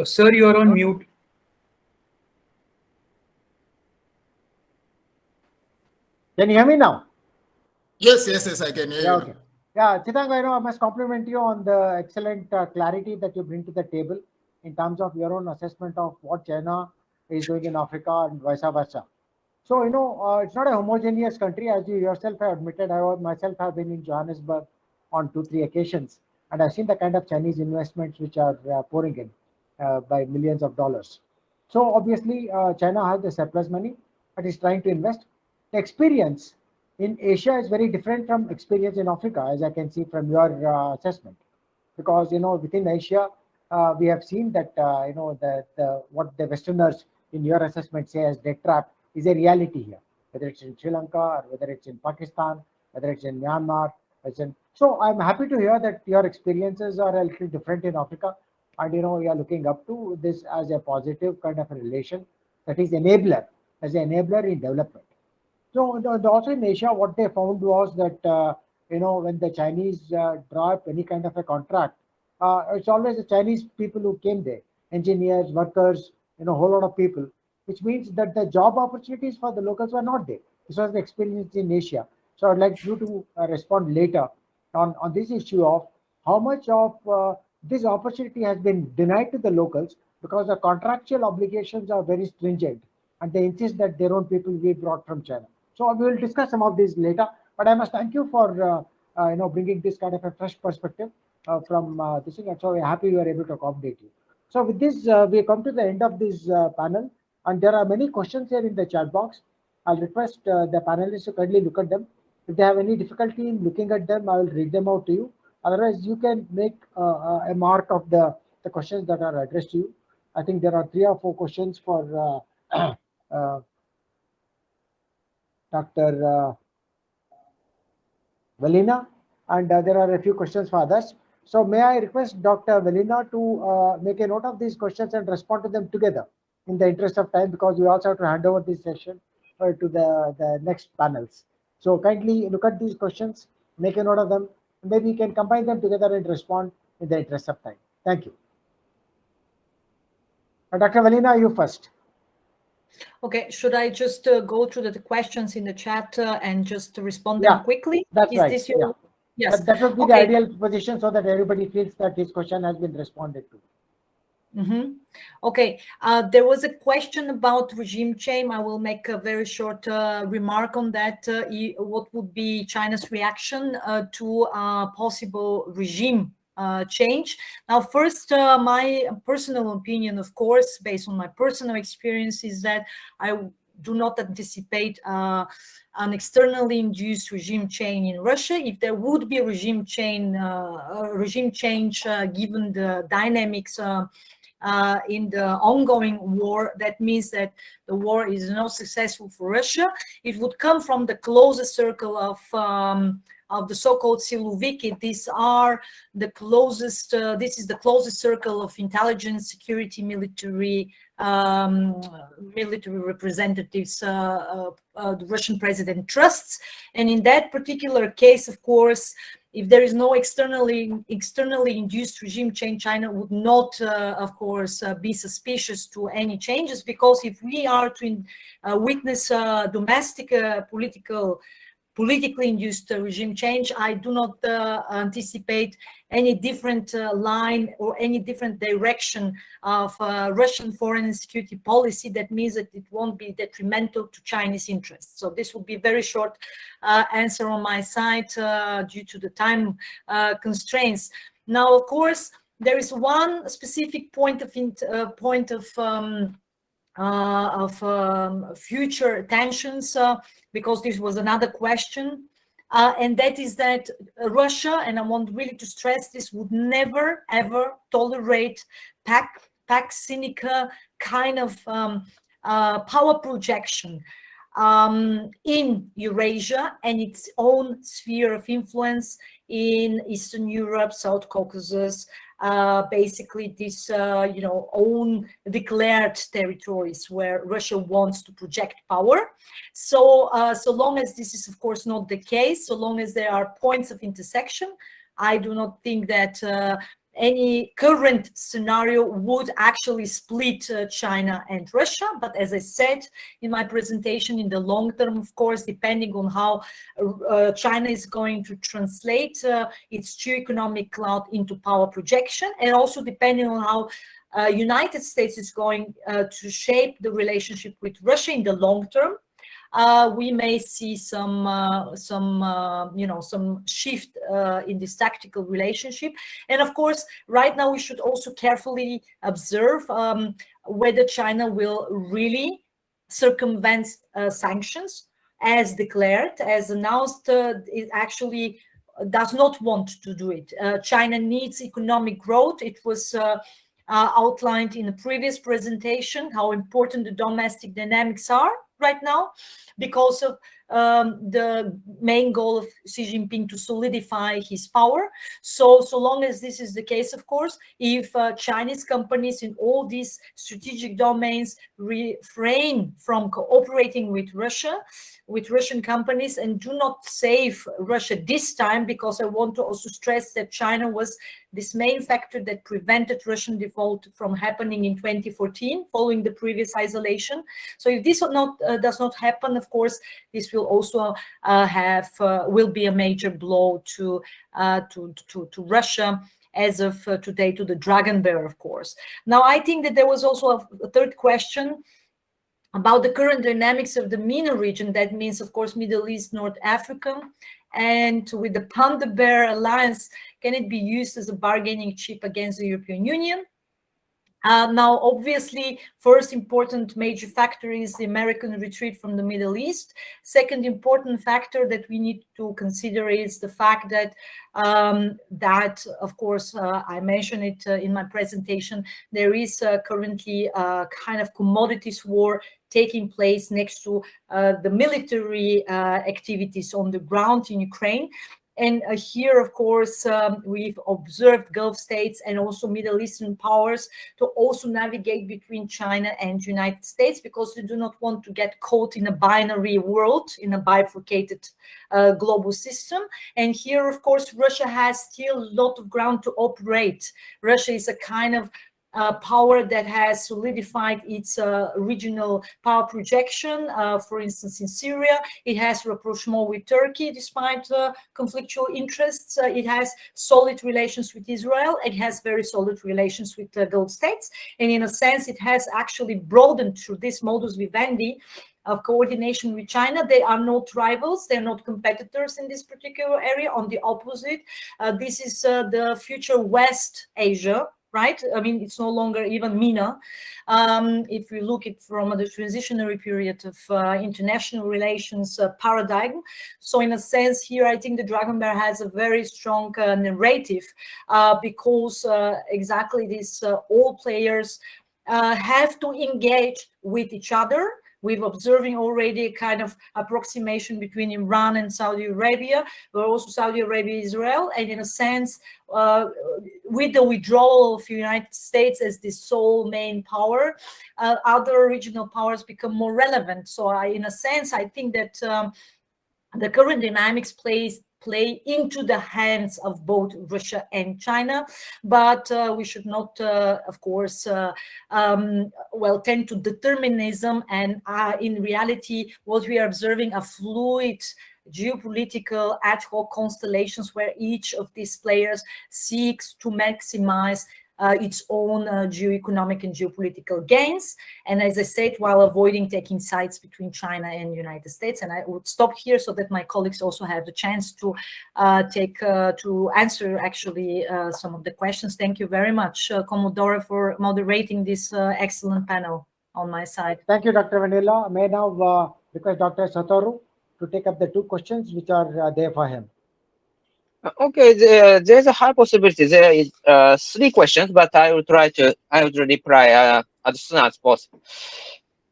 Sir, you're on mute. Can you hear me now? Yes, I can hear you. Okay. Yeah, Chitanga, I must compliment you on the excellent clarity that you bring to the table in terms of your own assessment of what China is doing in Africa and vice versa. So, it's not a homogeneous country, as you yourself have admitted. I myself have been in Johannesburg on 2-3 occasions, and I've seen the kind of Chinese investments which are pouring in by millions of dollars. So, obviously, China has the surplus money, but is trying to invest. The experience in Asia is very different from experience in Africa, as I can see from your assessment, because within Asia we have seen that what the Westerners in your assessment say as debt trap is a reality here, whether it's in Sri Lanka or whether it's in Pakistan, whether it's in Myanmar. So I'm happy to hear that your experiences are a little different in Africa, and you are looking up to this as a positive kind of a relation that is enabler, as an enabler in development. So also in Asia, what they found was that when the Chinese draw up any kind of a contract, it's always the Chinese people who came there, engineers, workers, a whole lot of people, which means that the job opportunities for the locals were not there. This was the experience in Asia. So I'd like you to respond later on this issue of how much of this opportunity has been denied to the locals because the contractual obligations are very stringent and they insist that their own people be brought from China. So we will discuss some of these later, but I must thank you for bringing this kind of a fresh perspective from this thing, and so we're happy we were able to accommodate you. So with this, we come to the end of this panel, and there are many questions here in the chat box. I'll request the panelists to kindly look at them. If they have any difficulty in looking at them, I will read them out to you. Otherwise, you can make a mark of the questions that are addressed to you. I think there are 3 or 4 questions for Dr. Velina and there are a few questions for others. So may I request Dr. Velina to make a note of these questions and respond to them together in the interest of time, because we also have to hand over this session to the next panels. So kindly look at these questions, make a note of them. Maybe you can combine them together and respond in the interest of time. Thank you. Dr. Velina, you first. Okay, should I just go through the questions in the chat and just respond Yeah, them quickly? that's Is right. this your... Yeah. Yes. That would be the Okay. ideal position, so that everybody feels that his question has been responded to. Okay, there was a question about regime change. I will make a very short remark on that. What would be China's reaction to possible regime change? Now, first, my personal opinion, of course, based on my personal experience, is that I do not anticipate an externally induced regime change in Russia. If there would be a regime change, given the dynamics in the ongoing war, that means that the war is not successful for Russia. It would come from the closest circle of the so-called Siloviki. These are the closest. This is the closest circle of intelligence, security, military representatives the Russian president trusts. And in that particular case, of course, if there is no externally induced regime change, China would not, of course, be suspicious to any changes, because if we are to witness domestic politically induced regime change, I do not anticipate any different line or any different direction of Russian foreign and security policy. That means that it won't be detrimental to Chinese interests. So this would be a very short answer on my side due to the time constraints. Now, of course, there is one specific point of future tensions, because this was another question, and that is that Russia, and I want really to stress this, would never ever tolerate Pax Sinica kind of power projection in Eurasia and its own sphere of influence in Eastern Europe, South Caucasus, basically this, own declared territories where Russia wants to project power. So, so long as this is, of course, not the case, so long as there are points of intersection, I do not think that any current scenario would actually split China and Russia. But as I said in my presentation, in the long term, of course, depending on how China is going to translate its geo-economic clout into power projection, and also depending on how United States is going to shape the relationship with Russia in the long term, we may see some shift in this tactical relationship. And of course, right now we should also carefully observe whether China will really circumvent sanctions as declared, as announced. It actually does not want to do it. China needs economic growth. It was outlined in a previous presentation how important the domestic dynamics are right now, because of the main goal of Xi Jinping to solidify his power. So long as this is the case, of course, if Chinese companies in all these strategic domains refrain from cooperating with Russia, with Russian companies, and do not save Russia this time, because I want to also stress that China was this main factor that prevented Russian default from happening in 2014, following the previous isolation. So if this does not happen, of course, this will also will be a major blow to Russia as of today, to the dragon bear, of course. Now, I think that there was also a third question about the current dynamics of the MENA region. That means, of course, Middle East, North Africa, and with the Panda Bear alliance, can it be used as a bargaining chip against the European Union? Now, obviously, first important major factor is the American retreat from the Middle East. Second important factor that we need to consider is the fact that, of course, I mentioned it in my presentation, there is currently a kind of commodities war taking place next to the military activities on the ground in Ukraine. And here, of course, we've observed Gulf states and also Middle Eastern powers to also navigate between China and United States, because they do not want to get caught in a binary world, in a bifurcated global system. And here, of course, Russia has still a lot of ground to operate. Russia is a kind of power that has solidified its regional power projection. For instance, in Syria, it has rapprochement with Turkey despite conflictual interests. It has solid relations with Israel. It has very solid relations with the Gulf states. And in a sense, it has actually broadened through this modus vivendi of coordination with China. They are not rivals. They're not competitors in this particular area. On the opposite, this is the future West Asia, right? I mean, it's no longer even MENA. If we look at from the transitionary period of international relations paradigm. So in a sense here, I think the Dragon Bear has a very strong narrative because exactly these all players have to engage with each other. We're observing already a kind of approximation between Iran and Saudi Arabia, but also Saudi Arabia, Israel, and in a sense, with the withdrawal of the United States as the sole main power, other regional powers become more relevant. So in a sense, I think that the current dynamics play into the hands of both Russia and China, but we should not, of course, tend to determinism. And in reality, what we are observing are fluid geopolitical ad hoc constellations where each of these players seeks to maximize its own geoeconomic and geopolitical gains. And as I said, while avoiding taking sides between China and United States. And I would stop here so that my colleagues also have the chance to answer actually some of the questions. Thank you very much, Commodore, for moderating this excellent panel on my side. Thank you, Dr. Vanilla. May I now request Dr. Satoru to take up the two questions which are there for him. Okay, there's a high possibility. There is three questions, but I will reply as soon as possible.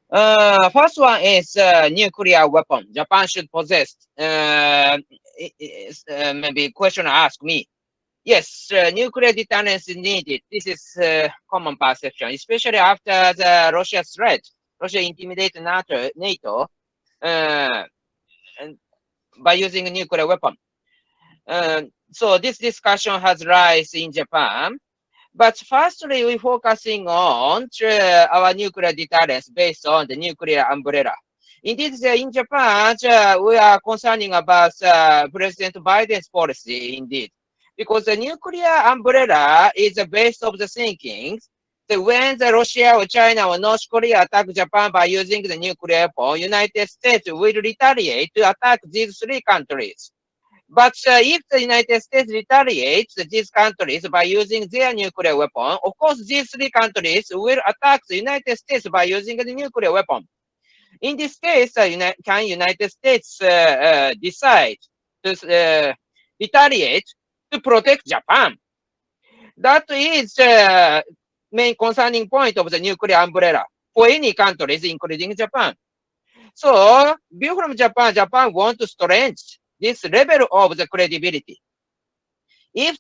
First one is nuclear weapon. Japan should possess. Maybe questioner ask me. Yes, nuclear deterrence is needed. This is common perception, especially after the Russia threat. Russia intimidated NATO by using a nuclear weapon. So this discussion has rise in Japan, but firstly, we're focusing on our nuclear deterrence based on the nuclear umbrella. Indeed, in Japan, we are concerning about President Biden's policy, indeed, because the nuclear umbrella is the base of the thinking that when the Russia or China or North Korea attack Japan by using the nuclear weapon, United States will retaliate to attack these three countries. But if the United States retaliates these countries by using their nuclear weapon, of course, these three countries will attack the United States by using the nuclear weapon. In this case, can United States decide to retaliate to protect Japan? That is the main concerning point of the nuclear umbrella for any countries, including Japan. So, view from Japan, Japan wants to strengthen this level of the credibility. If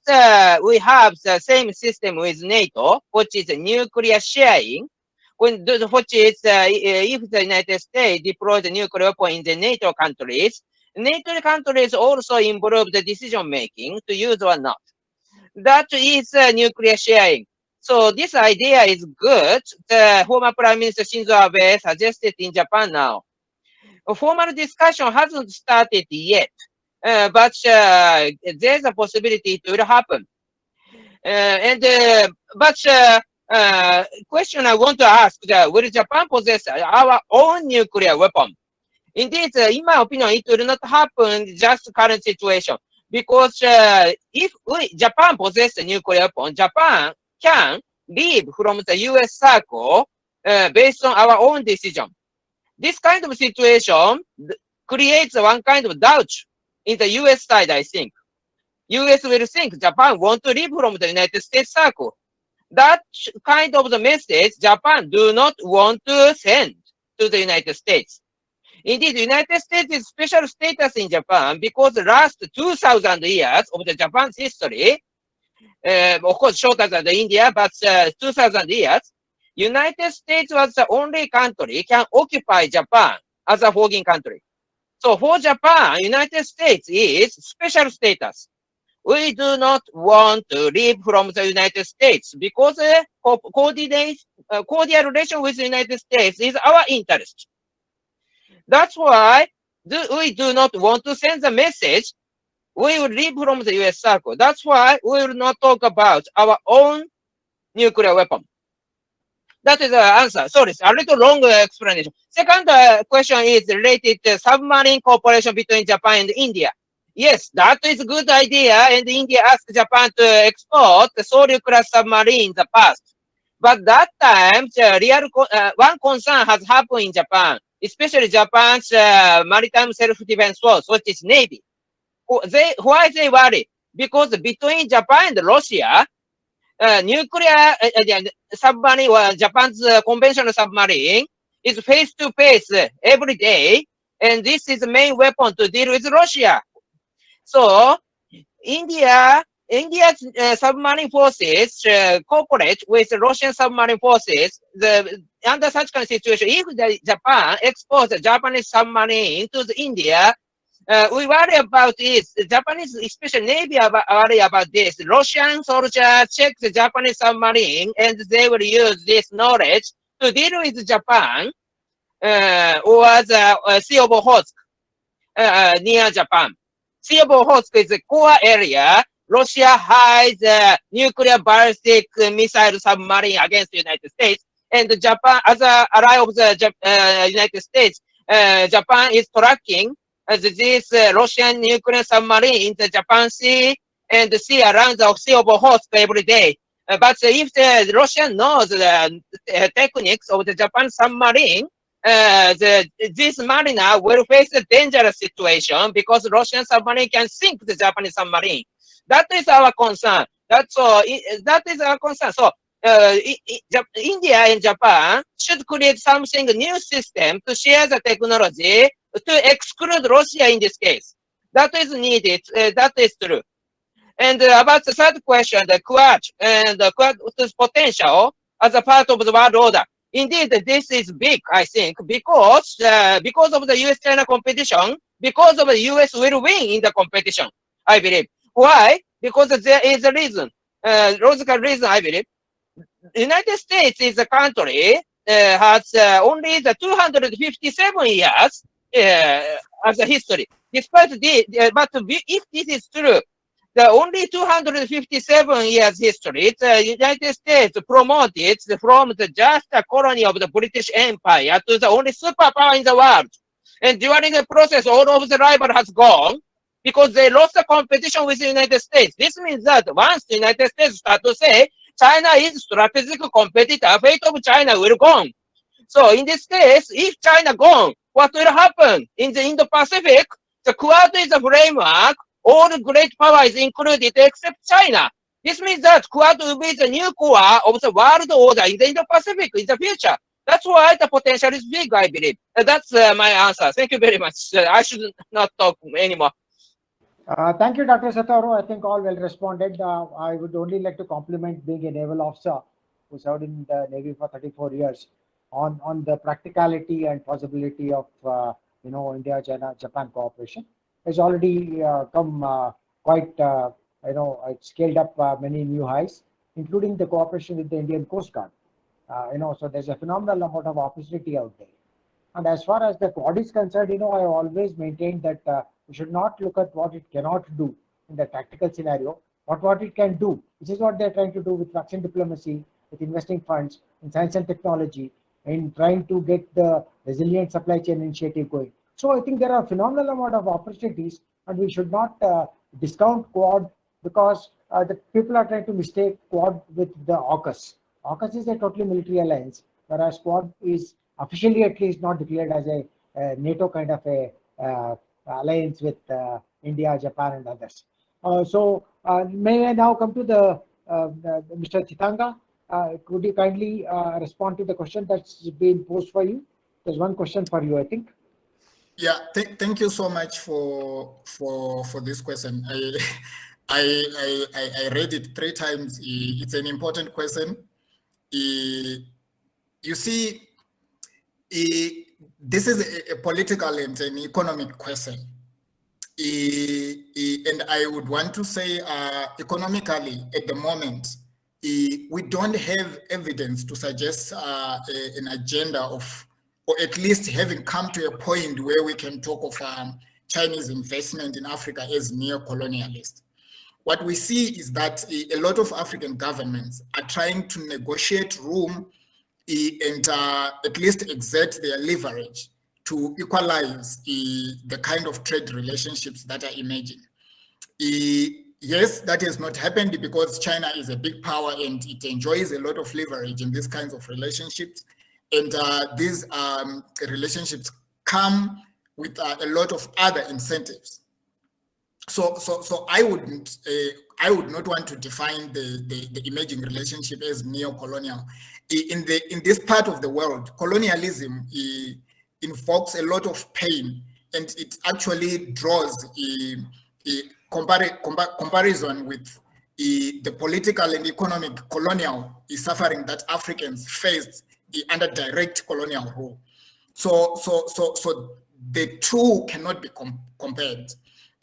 we have the same system with NATO, which is nuclear sharing, which is if the United States deploys the nuclear weapon in the NATO countries also involve the decision making to use or not. That is nuclear sharing. So this idea is good. The former Prime Minister Shinzo Abe suggested in Japan now. A formal discussion hasn't started yet. But there's a possibility it will happen. Question I want to ask, will Japan possess our own nuclear weapon? Indeed, in my opinion, it will not happen just current situation. Because if Japan possesses a nuclear weapon, Japan can leave from the US circle based on our own decision. This kind of situation creates one kind of doubt in the US side, I think. US will think Japan wants to leave from the United States circle. That kind of the message Japan do not want to send to the United States. Indeed, the United States is special status in Japan because the last 2,000 years of the Japan's history, of course shorter than the India, but 2,000 years, United States was the only country can occupy Japan as a foreign country. So for Japan, United States is special status. We do not want to leave from the United States because cordial relation with the United States is our interest. That's why we do not want to send the message we will leave from the US circle. That's why we will not talk about our own nuclear weapon. That is the answer. Sorry, a little long explanation. Second question is related to submarine cooperation between Japan and India. Yes, that is a good idea, and India asked Japan to export the Soryu-class submarine in the past. But that time, one concern has happened in Japan, especially Japan's maritime self-defense force, which is Navy. Why they worry? Because between Japan and Russia, nuclear submarine or Japan's conventional submarine is face-to-face every day, and this is the main weapon to deal with Russia. So India's submarine forces cooperate with Russian submarine forces. Under such kind of situation, if Japan exports a Japanese submarine to India, we worry about this. The Japanese, especially Navy, worry about this. Russian soldiers check the Japanese submarine, and they will use this knowledge to deal with Japan or the Sea of Okhotsk near Japan. Sea of Okhotsk is a core area. Russia hides nuclear ballistic missile submarine against the United States, and Japan, as an ally of the United States, Japan is tracking this Russian nuclear submarine in the Japan Sea and the sea around the Sea of Okhotsk every day. But if the Russian knows the techniques of the Japan submarine, this mariner will face a dangerous situation because Russian submarine can sink the Japanese submarine. That is our concern. That is our concern. So India and Japan should create something new system to share the technology to exclude Russia in this case. That is needed. That is true. And about the third question, the Quad and the Quad's potential as a part of the world order. Indeed, this is big, I think, because of the US-China competition, because of the US will win in the competition, I believe. Why? Because there is a reason, logical reason, I believe. The United States is a country has only the 257 years as a history. Despite this, but if this is true, the only 257 years history, the United States promoted from just a colony of the British Empire to the only superpower in the world. And during the process, all of the rival has gone because they lost the competition with the United States. This means that once the United States start to say China is strategic competitor, fate of China will go. So in this case, if China gone, what will happen? In the Indo-Pacific, the Quad is a framework. All great powers included except China. This means that Quad will be the new core of the world order in the Indo-Pacific in the future. That's why the potential is big, I believe. That's my answer. Thank you very much. I should not talk anymore. Thank you, Dr. Satoru. I think all well responded. I would only like to compliment being a naval officer who served in the Navy for 34 years on the practicality and possibility of India, China, Japan cooperation. Has already come quite it's scaled up many new highs, including the cooperation with the Indian Coast Guard. So there's a phenomenal amount of opportunity out there. And as far as the Quad is concerned, I always maintained that we should not look at what it cannot do in the tactical scenario, but what it can do. This is what they're trying to do with vaccine diplomacy, with investing funds in science and technology, in trying to get the resilient supply chain initiative going. So I think there are a phenomenal amount of opportunities, and we should not discount Quad because the people are trying to mistake Quad with the AUKUS. AUKUS is a totally military alliance, whereas Quad is officially at least not declared as a NATO kind of a alliance with India, Japan, and others. May I now come to the Mr. Chitanga? Could you kindly respond to the question that's been posed for you? There's one question for you, I think. Yeah, thank you so much for this question. I read it 3 times. It's an important question. You see, this is a political and an economic question. And I would want to say economically at the moment, we don't have evidence to suggest an agenda of, or at least having come to a point where we can talk of Chinese investment in Africa as neo-colonialist. What we see is that a lot of African governments are trying to negotiate room and at least exert their leverage to equalize the kind of trade relationships that are emerging. Yes, that has not happened because China is a big power and it enjoys a lot of leverage in these kinds of relationships. And these relationships come with a lot of other incentives. So I would not want to define the emerging relationship as neo-colonial. In this part of the world, colonialism invokes a lot of pain, and it actually draws a comparison with the political and economic colonial suffering that Africans faced under direct colonial rule. So the two cannot be compared.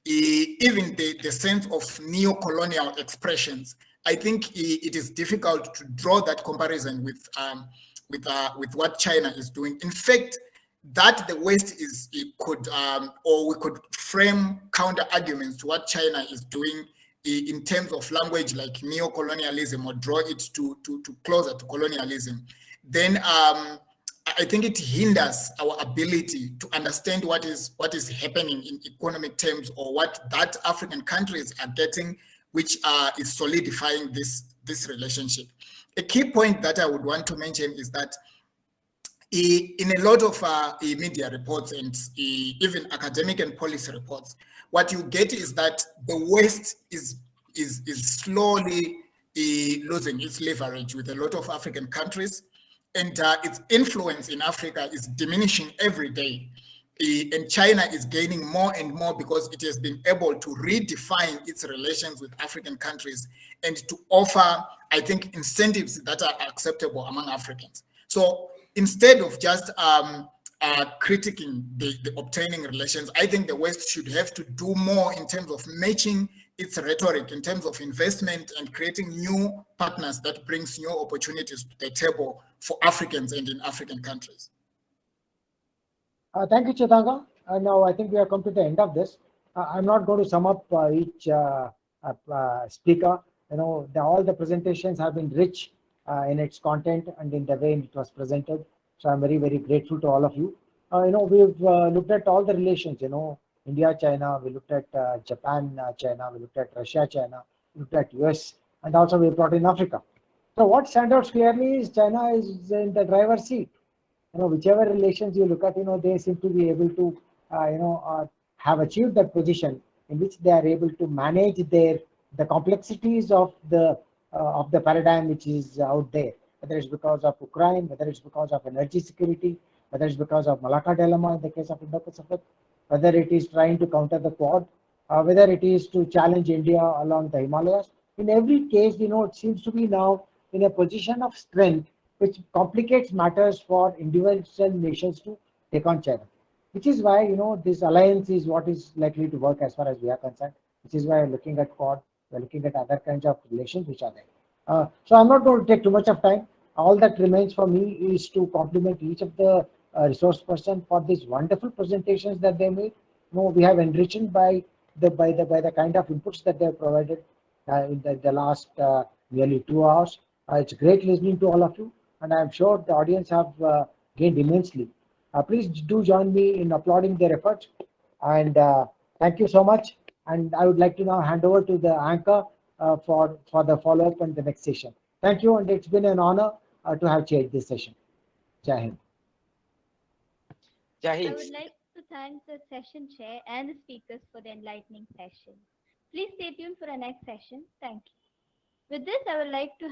Even the sense of neo-colonial expressions, I think it is difficult to draw that comparison with what China is doing. In fact, that the West or we could frame counter arguments to what China is doing in terms of language like neo-colonialism, or draw it to closer to colonialism, then I think it hinders our ability to understand what is happening in economic terms, or what that African countries are getting, which is solidifying this relationship. A key point that I would want to mention is that in a lot of media reports and even academic and policy reports, what you get is that the West is slowly losing its leverage with a lot of African countries, and its influence in Africa is diminishing every day. And China is gaining more and more because it has been able to redefine its relations with African countries and to offer, I think, incentives that are acceptable among Africans. So instead of just critiquing the obtaining relations, I think the West should have to do more in terms of matching its rhetoric, in terms of investment and creating new partners that brings new opportunities to the table for Africans and in African countries. Thank you, Chitanga. Now I think we have come to the end of this. I'm not going to sum up each speaker. All the presentations have been rich in its content and in the way it was presented. So I'm very, very grateful to all of you. We've looked at all the relations, India, China, we looked at Japan, China, we looked at Russia, China, we looked at US, and also we brought in Africa. So what stands out clearly is China is in the driver's seat. Whichever relations you look at, they seem to be able to, have achieved that position in which they are able to manage the complexities of the paradigm which is out there, whether it's because of Ukraine, whether it's because of energy security, whether it's because of Malacca dilemma in the case of Indo-Pacific, whether it is trying to counter the Quad, whether it is to challenge India along the Himalayas. In every case, it seems to be now in a position of strength, which complicates matters for individual nations to take on China. Which is why, this alliance is what is likely to work as far as we are concerned, which is why we're looking at Quad, we're looking at other kinds of relations which are there. So I'm not going to take too much of time. All that remains for me is to compliment each of the resource person for these wonderful presentations that they made. We have enriched by the kind of inputs that they have provided in the last nearly 2 hours. It's great listening to all of you, and I'm sure the audience have gained immensely. Please do join me in applauding their efforts, and thank you so much. And I would like to now hand over to the anchor for the follow-up and the next session. Thank you, and it's been an honor to have chaired this session. Jai Hind. Jai I Hind. would like to thank the session chair and the speakers for the enlightening session. Please stay tuned for our next session. Thank you. With this, I would like to